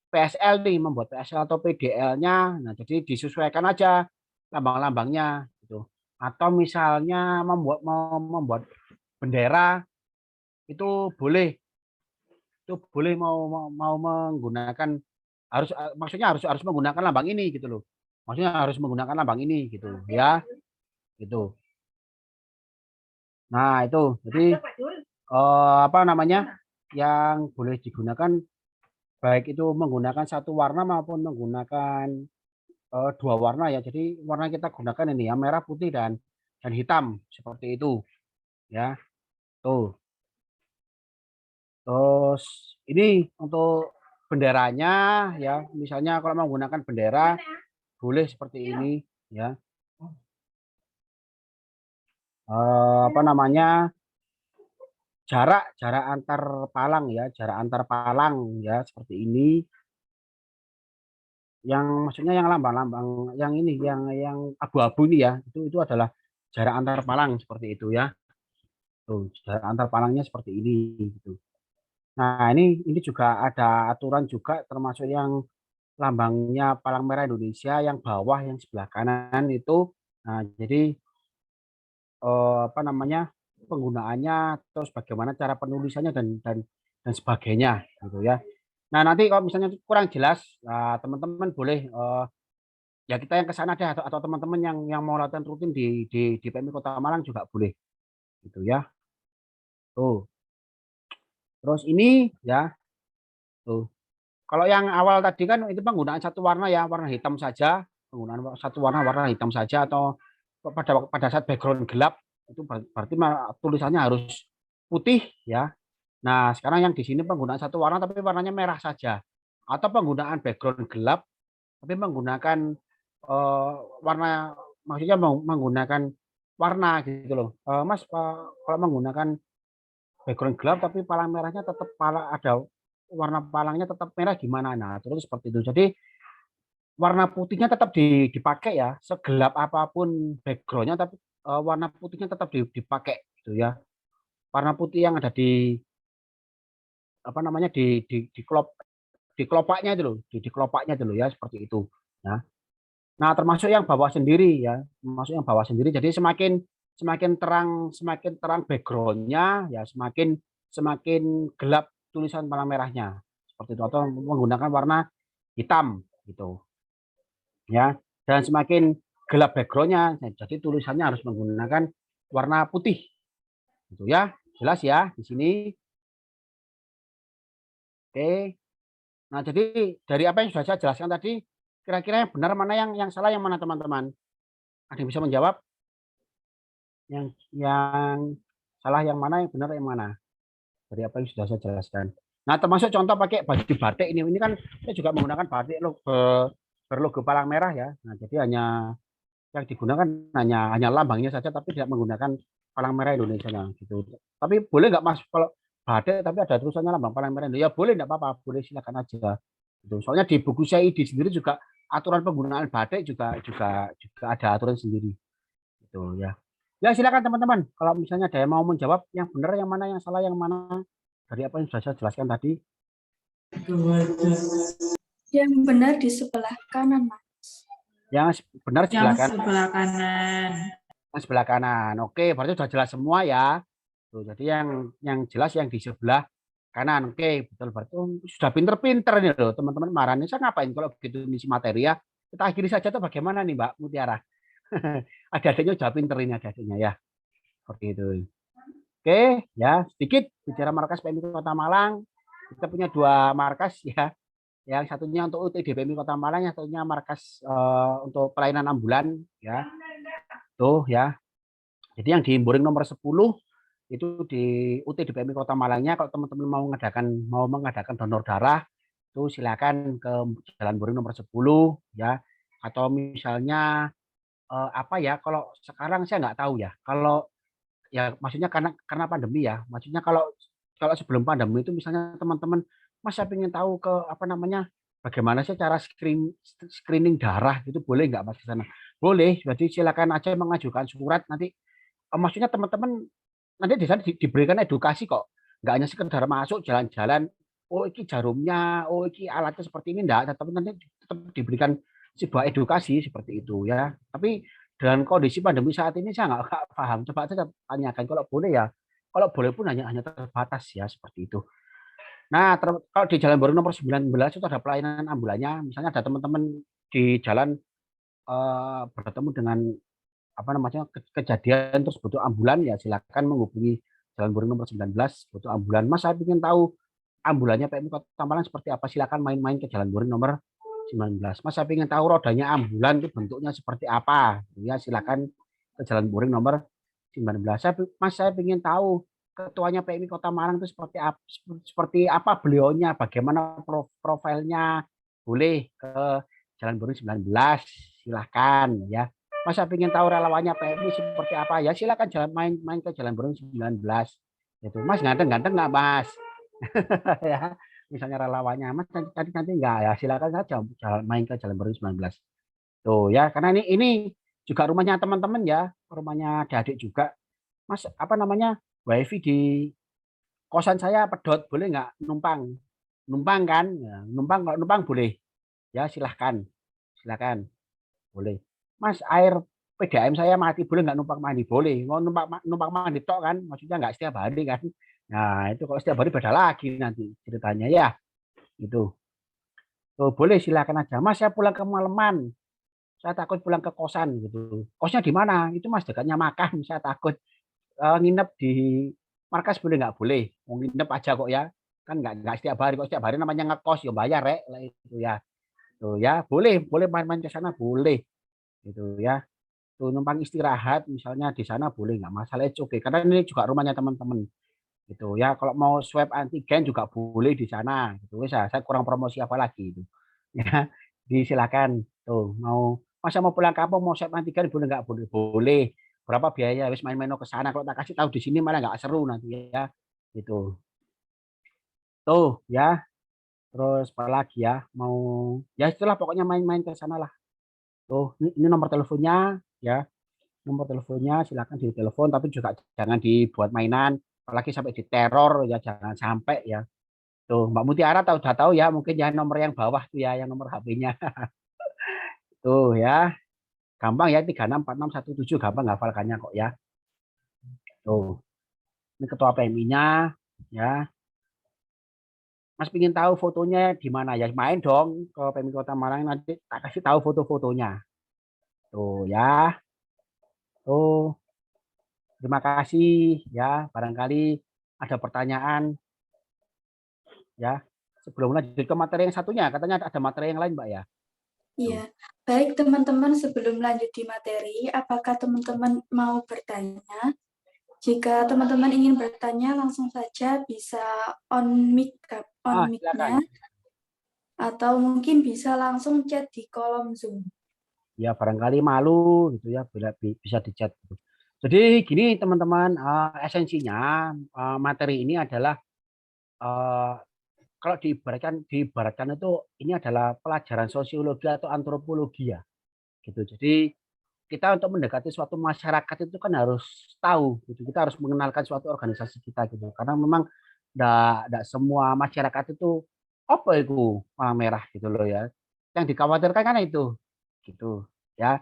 PSL nih, membuat PSL atau PDL-nya. Nah, jadi disesuaikan aja lambang-lambangnya gitu. Atau misalnya mau membuat bendera itu boleh. Itu boleh mau menggunakan harus maksudnya harus menggunakan lambang ini gitu loh. Maksudnya harus menggunakan lambang ini gitu ya. Gitu. Nah, itu. Jadi apa namanya? Yang boleh digunakan baik itu menggunakan satu warna maupun menggunakan dua warna ya. Jadi warna kita gunakan ini ya merah, putih dan hitam seperti itu ya. Tuh. Terus ini untuk benderanya ya, misalnya kalau menggunakan bendera boleh seperti ini ya. Apa namanya? Jarak antar palang ya, jarak antar palang ya seperti ini. Yang maksudnya yang lambang-lambang yang ini yang abu-abu ini ya, itu adalah jarak antar palang seperti itu ya. Tuh, jarak antar palangnya seperti ini gitu. Nah, ini juga ada aturan juga termasuk yang lambangnya Palang Merah Indonesia yang bawah yang sebelah kanan itu. Nah, jadi apa namanya? Penggunaannya terus bagaimana cara penulisannya dan sebagainya gitu ya. Nah, nanti kalau misalnya kurang jelas, teman-teman boleh ya kita yang ke sana deh atau teman-teman yang mau latihan rutin di PMI Kota Malang juga boleh gitu ya. Tuh. Terus ini ya, tuh. Kalau yang awal tadi kan itu penggunaan satu warna ya, warna hitam saja, penggunaan satu warna warna hitam saja atau pada saat background gelap itu berarti tulisannya harus putih ya. Nah, sekarang yang di sini penggunaan satu warna tapi warnanya merah saja. Atau penggunaan background gelap tapi menggunakan warna maksudnya menggunakan warna gitu loh. Mas kalau menggunakan background gelap tapi palang merahnya tetap ada warna palangnya tetap merah gimana? Nah, terus seperti itu. Jadi warna putihnya tetap dipakai ya, segelap apapun backgroundnya tapi warna putihnya tetap dipakai gitu ya. Warna putih yang ada di apa namanya di kelopaknya itu loh, di kelopaknya itu loh ya seperti itu. Ya. Nah, termasuk yang bawah sendiri ya, termasuk yang bawah sendiri. Jadi semakin terang backgroundnya ya semakin gelap tulisan palang merahnya seperti itu atau menggunakan warna hitam gitu ya. Dan semakin gelap backgroundnya, jadi tulisannya harus menggunakan warna putih gitu ya. Jelas ya di sini. Oke. Nah, jadi dari apa yang sudah saya jelaskan tadi, kira-kira yang benar mana yang salah yang mana teman-teman? Ada yang bisa menjawab? Yang salah yang mana, yang benar yang mana? Dari apa yang sudah saya jelaskan. Nah, termasuk contoh pakai baju batik ini kan saya juga menggunakan batik berlogo palang merah ya. Nah, jadi hanya yang digunakan hanya lambangnya saja tapi tidak menggunakan palang merah Indonesia gitu. Tapi boleh nggak Mas kalau batik tapi ada tulisannya lambang palang merah Indonesia? Ya boleh, nggak apa-apa, boleh silakan aja. Gitu. Soalnya di buku CID sendiri juga aturan penggunaan batik juga ada aturan sendiri. Gitu ya. Ya silakan teman-teman. Kalau misalnya ada yang mau menjawab yang benar yang mana, yang salah yang mana dari apa yang sudah saya jelaskan tadi. Yang benar di sebelah kanan, Mas. Yang benar sebelah kanan. Sebelah kanan. Yang sebelah kanan. Oke, berarti sudah jelas semua ya. Tuh, jadi yang jelas yang di sebelah kanan. Oke, betul berarti sudah pinter-pinter nih loh teman-teman. Marahnya saya ngapain kalau begitu misi materi ya. Kita akhiri saja tuh bagaimana nih Mbak Mutiara. Ada-adanya sudah pinter ini ada-adanya ya. Seperti itu. Oke, ya sedikit bicara markas PMI Kota Malang. Kita punya 2 markas ya. yang satunya untuk UTD PMI Kota Malang, yang satunya markas untuk pelayanan ambulan ya. Tuh ya. Jadi yang di Boring nomor 10 itu di UTD PMI Kota Malangnya, kalau teman-teman mau mengadakan donor darah itu silakan ke Jalan Boring nomor 10 ya. Atau misalnya apa ya, kalau sekarang saya nggak tahu ya. Kalau ya maksudnya karena pandemi ya. Maksudnya kalau kalau sebelum pandemi itu misalnya teman-teman, Mas saya ingin tahu ke apa namanya, bagaimana sih cara screening darah itu, boleh nggak Mas ke sana? Boleh, jadi silakan aja mengajukan surat nanti. Maksudnya teman-teman nanti di sana diberikan edukasi kok. Nggak hanya sekedar masuk jalan-jalan, oh ini jarumnya, oh ini alatnya seperti ini, enggak, tapi nanti tetap diberikan sebuah edukasi seperti itu ya. Tapi dengan kondisi pandemi saat ini saya nggak paham. Coba saya tanyakan kalau boleh ya. Kalau boleh pun hanya terbatas ya seperti itu. Nah, kalau di Jalan Baru nomor 19 itu ada pelayanan ambulannya. Misalnya ada teman-teman di jalan bertemu dengan apa namanya kejadian terus butuh ambulan, ya silakan menghubungi Jalan Baru nomor 19 butuh ambulan. Mas saya ingin tahu ambulannya PMI Kota Malang seperti apa, silakan main-main ke Jalan Baru nomor 19. Mas saya ingin tahu rodanya ambulan itu bentuknya seperti apa, ya silakan ke Jalan Boring nomor 19. Mas saya ingin tahu ketuanya PMI Kota Malang itu seperti apa beliaunya, bagaimana profilnya, boleh ke Jalan Boring 19, silahkan ya. Mas saya ingin tahu relawannya PMI seperti apa, ya silakan main ke Jalan Boring 19. Itu Mas ganteng-ganteng nggak Mas? Ya, misalnya relawannya Mas nanti enggak, ya silakan saja main ke Jalan Baru 19. Tuh ya, karena ini juga rumahnya teman-teman ya, rumahnya adik juga. Mas apa namanya, wifi di kosan saya pedot, boleh nggak numpang? Numpang kan? Ya, numpang, kalau numpang boleh. Ya silahkan, silahkan, boleh. Mas air PDAM saya mati, boleh nggak numpang mandi? Boleh. Mau numpang mandi tok kan? Maksudnya nggak setiap hari kan? Nah itu kalau setiap hari beda lagi nanti ceritanya ya. Itu. Oh, boleh silakan aja. Mas saya pulang ke Maleman. Saya takut pulang ke kosan gitu. Kosnya di mana? Itu Mas dekatnya makan. Saya takut nginep di markas, boleh nggak? Boleh. Mau nginep aja kok ya. Kan nggak setiap hari. Kok setiap hari namanya ngekos ya bayar rek itu ya. Tuh ya, boleh, boleh main-main ke sana boleh. Gitu ya. Tuh numpang istirahat misalnya di sana boleh, nggak masalah, itu oke. Karena ini juga rumahnya teman-teman. Gitu ya. Kalau mau swab antigen juga boleh di sana. Gitu. Saya kurang promosi apa lagi itu. Ya, disilakan. Tuh, masa mau pulang kampung mau swab antigen boleh nggak? Boleh, boleh. Berapa biaya? Wis main-main ke sana. Kalau tak kasih tahu di sini malah nggak seru nanti ya. Gitu. Tuh ya. Terus apa lagi ya? Mau ya itulah pokoknya main-main ke sana lah. Tuh, ini nomor teleponnya ya. Nomor teleponnya silakan ditelepon, tapi juga jangan dibuat mainan, apalagi sampai diteror ya, jangan sampai ya. Tuh, Mbak Mutiara udah tahu ya, mungkin ya nomor yang bawah tuh ya, yang nomor HP-nya. Tuh ya, gampang ya, 364617, gampang hafalkannya kok ya. Tuh, ini ketua PMI-nya ya. Mas pingin tahu fotonya di mana ya? Main dong ke PMI Kota Malang, nanti tak kasih tahu foto-fotonya. Tuh ya. Tuh, terima kasih ya. Barangkali ada pertanyaan ya. Sebelum lanjut ke materi yang satunya, katanya ada materi yang lain, Mbak ya. Iya, baik teman-teman, sebelum lanjut di materi, apakah teman-teman mau bertanya? Jika teman-teman ingin bertanya, langsung saja bisa on Silakan. mic-nya, atau mungkin bisa langsung chat di kolom Zoom. Ya barangkali malu gitu ya, bisa dicat. Jadi gini teman-teman, esensinya materi ini adalah kalau diibaratkan itu ini adalah pelajaran sosiologi atau antropologi ya, gitu. Jadi kita untuk mendekati suatu masyarakat itu kan harus tahu, gitu. Kita harus mengenalkan suatu organisasi kita gitu. Karena memang tidak semua masyarakat itu apa itu Palang Merah gitu loh ya. Yang dikhawatirkan kan itu, gitu ya.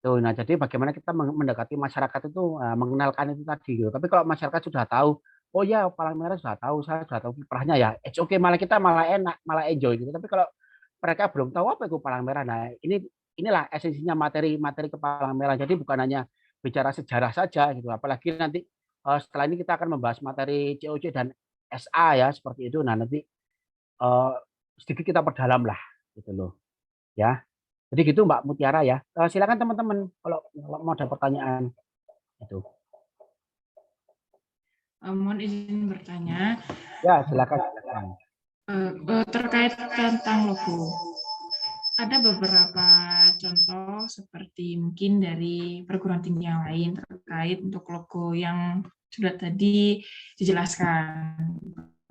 Tuh, nah jadi bagaimana kita mendekati masyarakat itu, mengenalkan itu tadi gitu. Tapi kalau masyarakat sudah tahu, oh ya Palang Merah sudah tahu, saya sudah tahu kiprahnya ya, it's okay, malah kita malah enak, malah enjoy gitu. Tapi kalau mereka belum tahu apa itu Palang Merah, nah inilah esensinya materi ke Palang Merah. Jadi bukan hanya bicara sejarah saja gitu. Apalagi nanti setelah ini kita akan membahas materi COC dan SA ya seperti itu. Nah nanti sedikit kita perdalam lah gitu loh ya. Jadi gitu Mbak Mutiara ya. Silakan teman-teman kalau mau ada pertanyaan itu. Mohon izin bertanya. Ya, silakan silakan. Terkait tentang logo. Ada beberapa contoh seperti mungkin dari perguruan tinggi yang lain terkait untuk logo yang sudah tadi dijelaskan.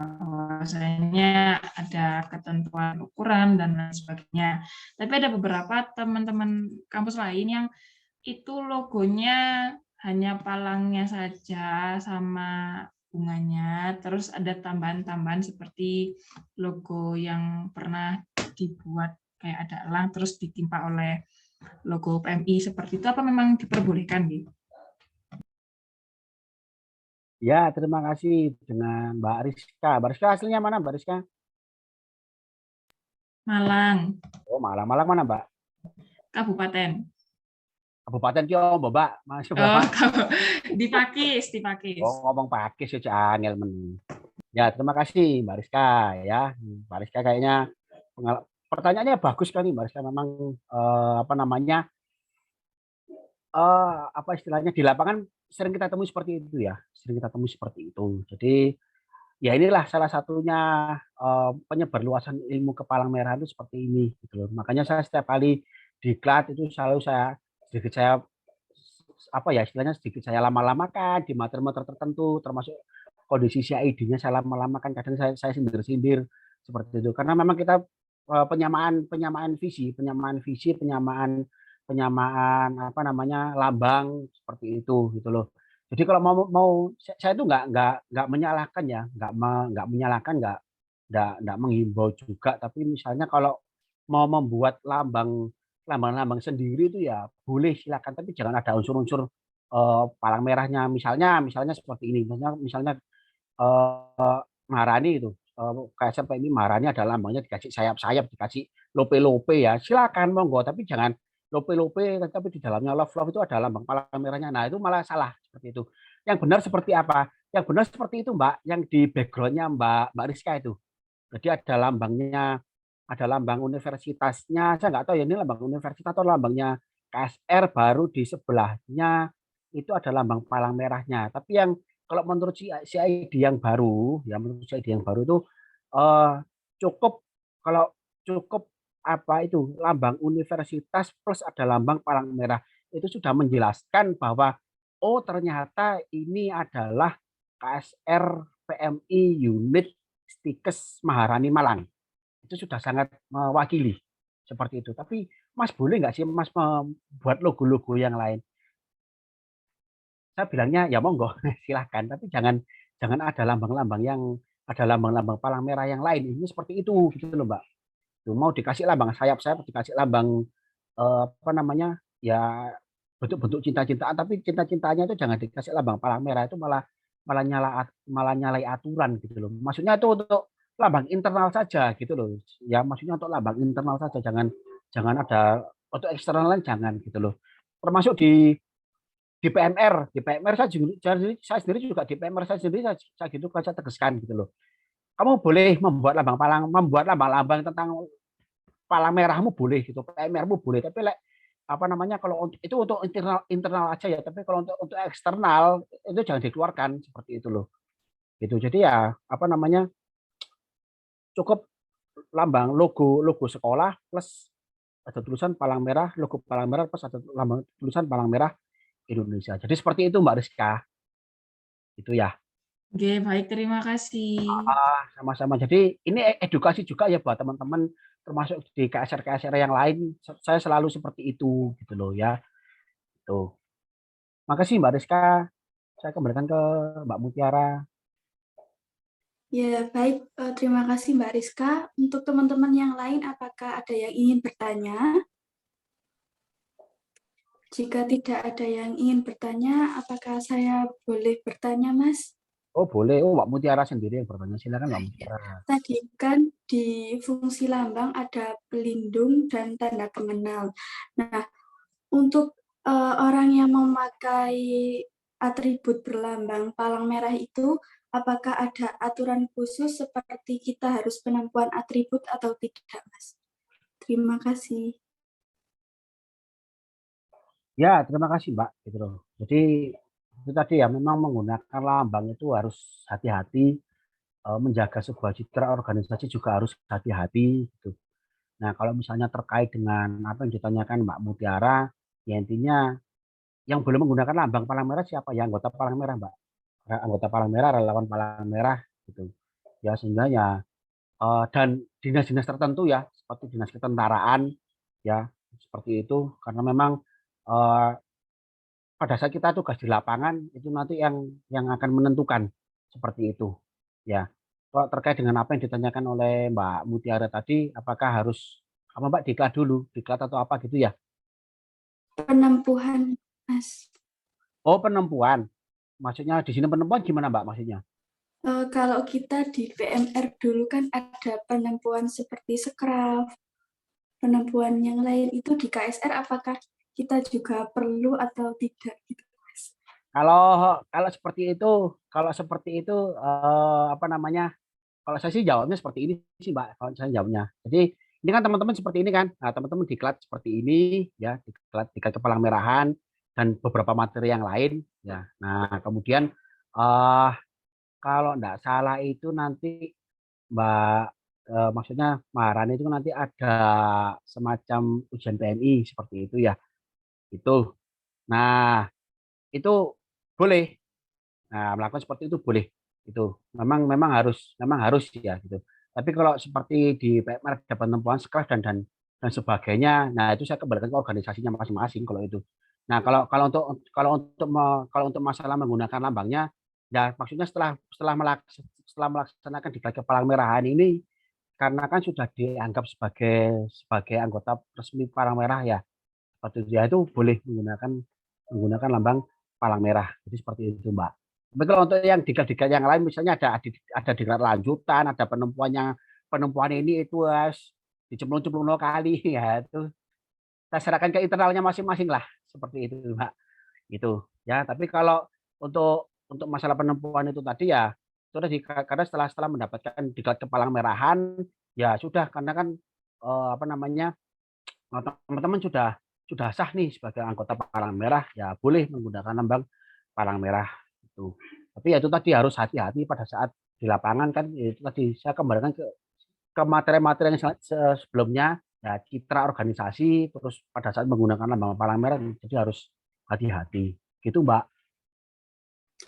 Bahwasanya ada ketentuan ukuran dan lain sebagainya. Tapi ada beberapa teman-teman kampus lain yang itu logonya hanya palangnya saja sama bunganya, terus ada tambahan-tambahan seperti logo yang pernah dibuat kayak ada elang terus ditimpa oleh logo PMI seperti itu, apa memang diperbolehkan gitu? Ya, terima kasih dengan Mbak Rizka. Mbak Rizka aslinya mana Mbak Rizka? Malang. Oh, Malang. Malang mana Mbak? Kabupaten. Kabupaten Kyo, Mbak. Masuk Oh, Bapak. di Pakis, di Pakis. Oh, ngomong Pakis ya angel men. Ya, terima kasih Mbak Rizka ya. Mbak Rizka kayaknya pertanyaannya bagus kan nih Mbak Rizka, memang apa namanya? Apa istilahnya di lapangan sering kita temui seperti itu ya. Sering kita temui seperti itu. Jadi ya inilah salah satunya penyebar luasan ilmu kepalang merah itu seperti ini gitu loh. Makanya saya setiap kali diklat itu selalu sedikit saya apa ya istilahnya sedikit saya lama-lamakan di materi-materi tertentu, termasuk kondisi CID-nya saya lama-lamakan, kadang saya sindir-sindir seperti itu karena memang kita penyamaan visi, penyamaan apa namanya lambang seperti itu gitu loh. Jadi kalau mau saya itu nggak menyalahkan ya, nggak menyalahkan, nggak menghimbau juga. Tapi misalnya kalau mau membuat lambang-lambang sendiri itu ya boleh silakan, tapi jangan ada unsur-unsur palang merahnya. Misalnya seperti ini, misalnya Maharani itu, KSR PMI Maharani ada lambangnya dikasih sayap-sayap, dikasih lope-lope ya, silakan monggo, tapi jangan lope-lope, tapi di dalamnya love itu ada lambang palang merahnya. Nah itu malah salah seperti itu. Yang benar seperti apa? Yang benar seperti itu Mbak, yang di backgroundnya Mbak Rizka itu. Jadi ada lambangnya, ada lambang universitasnya. Saya nggak tahu ya ini lambang universitas atau lambangnya KSR, baru di sebelahnya itu ada lambang palang merahnya. Tapi yang kalau menurut CID yang baru, ya menurut CID yang baru itu eh, cukup kalau cukup apa itu lambang universitas plus ada lambang palang merah itu sudah menjelaskan bahwa oh ternyata ini adalah KSR PMI unit Stikes Maharani Malang. Itu sudah sangat mewakili seperti itu. Tapi Mas boleh nggak sih Mas membuat logo-logo yang lain? Saya bilangnya ya monggo silahkan, tapi jangan ada lambang-lambang palang merah yang lain. Ini seperti itu gitu loh Mbak. Tuh, mau dikasih lambang sayap-sayap, dikasih lambang apa namanya ya bentuk-bentuk cinta-cintaan, tapi cinta-cintanya itu jangan dikasih lambang palang merah, itu malah malah nyalai aturan gitu loh. Maksudnya itu untuk lambang internal saja gitu loh. Ya maksudnya untuk lambang internal saja, jangan jangan ada untuk eksternal lain jangan gitu loh. Termasuk di PMR saya sendiri juga di PMR saya sendiri saya gitu saya tegaskan gitu loh. Kamu boleh membuat lambang-lambang tentang palang merahmu boleh gitu, PMR-mu boleh, tapi apa namanya kalau itu untuk internal internal aja ya, tapi kalau untuk eksternal itu jangan dikeluarkan seperti itu loh. Gitu. Jadi ya apa namanya cukup lambang logo logo sekolah plus ada tulisan palang merah, logo palang merah plus ada lambang tulisan palang merah Indonesia. Jadi seperti itu Mbak Rizka. Itu ya. Oke, baik, terima kasih. Sama-sama. Jadi ini edukasi juga ya buat teman-teman termasuk di KSR-KSR yang lain. Saya selalu seperti itu gitu loh ya. Tuh. Makasih Mbak Rizka. Saya kembalikan ke Mbak Mutiara. Ya, baik. Terima kasih Mbak Rizka. Untuk teman-teman yang lain, apakah ada yang ingin bertanya? Jika tidak ada yang ingin bertanya, apakah saya boleh bertanya, Mas? Oh boleh. Oh Mbak Mutiara sendiri yang bertanya. Silakan Mbak Mutiara. Tadi kan di fungsi lambang ada pelindung dan tanda pengenal. Nah, untuk orang yang memakai atribut berlambang palang merah itu, apakah ada aturan khusus seperti kita harus penampuan atribut atau tidak, Mas? Terima kasih. Ya, terima kasih Mbak. Gitu loh. Jadi itu tadi ya, memang menggunakan lambang itu harus hati-hati, menjaga sebuah citra organisasi juga harus hati-hati gitu. Nah, kalau misalnya terkait dengan apa yang ditanyakan Mbak Mutiara, ya intinya yang boleh menggunakan lambang palang merah siapa? Ya anggota palang merah, Mbak. Anggota palang merah, relawan palang merah gitu. Ya sehingga ya dan dinas-dinas tertentu ya, seperti dinas ketentaraan ya, seperti itu karena memang eh, pada saat kita tugas di lapangan itu nanti yang akan menentukan seperti itu ya. Kalau terkait dengan apa yang ditanyakan oleh Mbak Mutiara tadi, apakah harus apa Mbak diklat dulu, diklat atau apa gitu ya? Penempuhan, Mas. Oh penempuan, maksudnya di sini penempuan gimana Mbak maksudnya? Kalau kita di PMR dulu kan ada penempuan seperti sekraf, penempuan yang lain itu di KSR apakah kita juga perlu atau tidak gitu, Mas? Kalau kalau seperti itu apa namanya? Kalau saya sih jawabnya seperti ini sih Mbak. Kalau saya jawabnya. Jadi ini kan teman-teman seperti ini kan. Nah, teman-teman diklat seperti ini ya, diklat kepala merahan dan beberapa materi yang lain ya. Nah, kemudian eh kalau enggak salah itu nanti Mbak maksudnya Maharani itu nanti ada semacam ujian PMI seperti itu ya. Itu. Nah, itu boleh. Nah, melakukan seperti itu boleh. Itu memang harus ya gitu. Tapi kalau seperti di PMR ada penempuan sekelas dan sebagainya, nah itu saya kembalikan ke organisasinya masing-masing kalau itu. Nah, kalau untuk masalah menggunakan lambangnya, ya maksudnya setelah melaksanakan di Palang Merahan ini, karena kan sudah dianggap sebagai anggota resmi Palang Merah ya, seperti itu ya itu boleh menggunakan lambang palang merah. Jadi seperti itu, Mbak. Tapi kalau untuk yang diklat-diklat yang lain, misalnya ada diklat lanjutan, ada penempuan ini itu dicemplung-cemplung kali ya itu kita serahkan ke internalnya masing-masing lah seperti itu, Mbak. Gitu. Ya, tapi kalau untuk masalah penempuan itu tadi ya sudah karena setelah mendapatkan diklat kepalang merahan ya sudah karena kan apa namanya teman-teman sudah sah nih sebagai anggota Palang Merah, ya boleh menggunakan lambang Palang Merah itu. Tapi ya itu tadi harus hati-hati pada saat di lapangan kan ya itu tadi saya kembalikan ke materi-materi yang sebelumnya ya citra organisasi terus pada saat menggunakan lambang Palang Merah jadi harus hati-hati. Gitu Mbak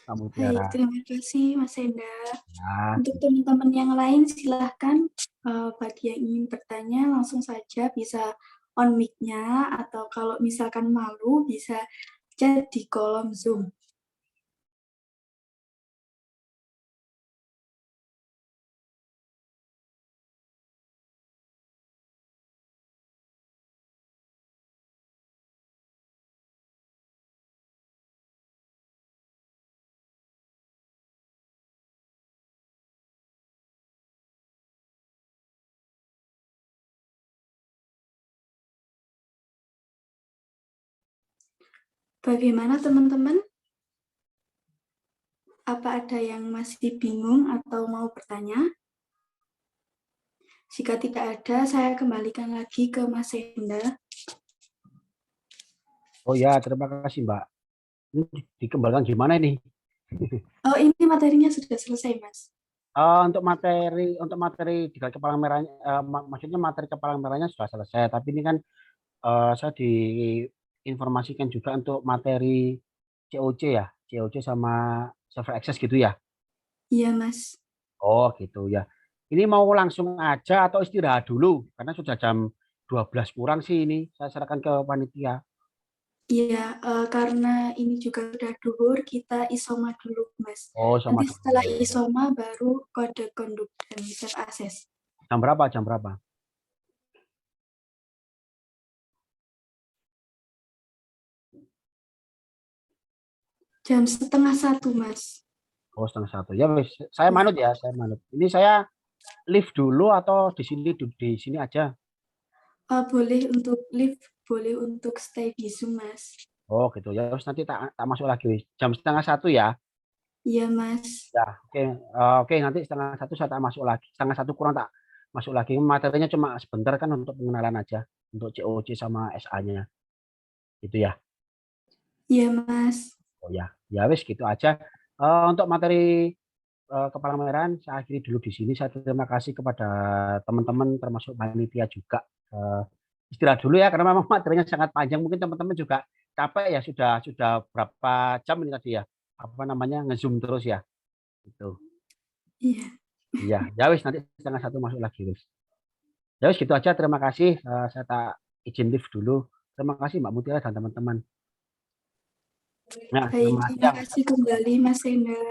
Kamu Baik, Tiara. terima kasih Mas Enda. Ya, Untuk teman-teman yang lain silahkan bagi yang ingin bertanya langsung saja bisa on mic-nya atau kalau misalkan malu bisa chat di kolom Zoom. Bagaimana teman-teman? Apa ada yang masih bingung atau mau bertanya? Jika tidak ada, saya kembalikan lagi ke Mas Enda. oh ya terima kasih Mbak. Ini dikembalikan gimana ini? Oh, ini materinya sudah selesai, Mas. Untuk materi di kepala merahnya, maksudnya materi kepala merahnya sudah selesai. Tapi ini kan saya diinformasikan juga untuk materi COC ya, COC sama server access gitu ya. Iya, Mas. Oh gitu ya. Ini mau langsung aja atau istirahat dulu? Karena sudah jam 12 kurang sih ini. Saya serahkan ke panitia. Iya, karena ini juga sudah duhur, kita isoma dulu, Mas. Oh sama Nanti setelah dulu. isoma baru kode konduk dan self access. Jam berapa? Jam berapa? Jam 12:30, Mas. Oh 1:30. Ya wis, saya Ya. manut ya, saya manut. Ini saya live dulu atau di sini aja? Boleh untuk live, boleh untuk stay di Zoom, Mas. Oh gitu ya. Terus nanti tak masuk lagi. Jam 12:30 ya. Iya, Mas. Ya, oke. Oke, nanti setengah satu saya tak masuk lagi. Setengah satu kurang tak masuk lagi. Materinya cuma sebentar kan untuk pengenalan aja. Untuk COC sama SA-nya. Gitu ya. Iya, Mas. Oh ya. Ya wis gitu aja. Untuk materi kepalamerahan saya akhiri dulu di sini. Saya terima kasih kepada teman-teman termasuk panitia juga. Istirahat dulu ya karena memang materinya sangat panjang. Mungkin teman-teman juga capek ya sudah berapa jam ini tadi ya. Apa namanya nge-zoom terus ya. Gitu. Iya. Iya, ya wis nanti setengah satu masuk lagi wis. Ya wis gitu aja. Terima kasih. Saya tak izin live dulu. Terima kasih Mbak Mutiara dan teman-teman. Ya, Baik, selamat terima siang. kasih kembali Mas Enda.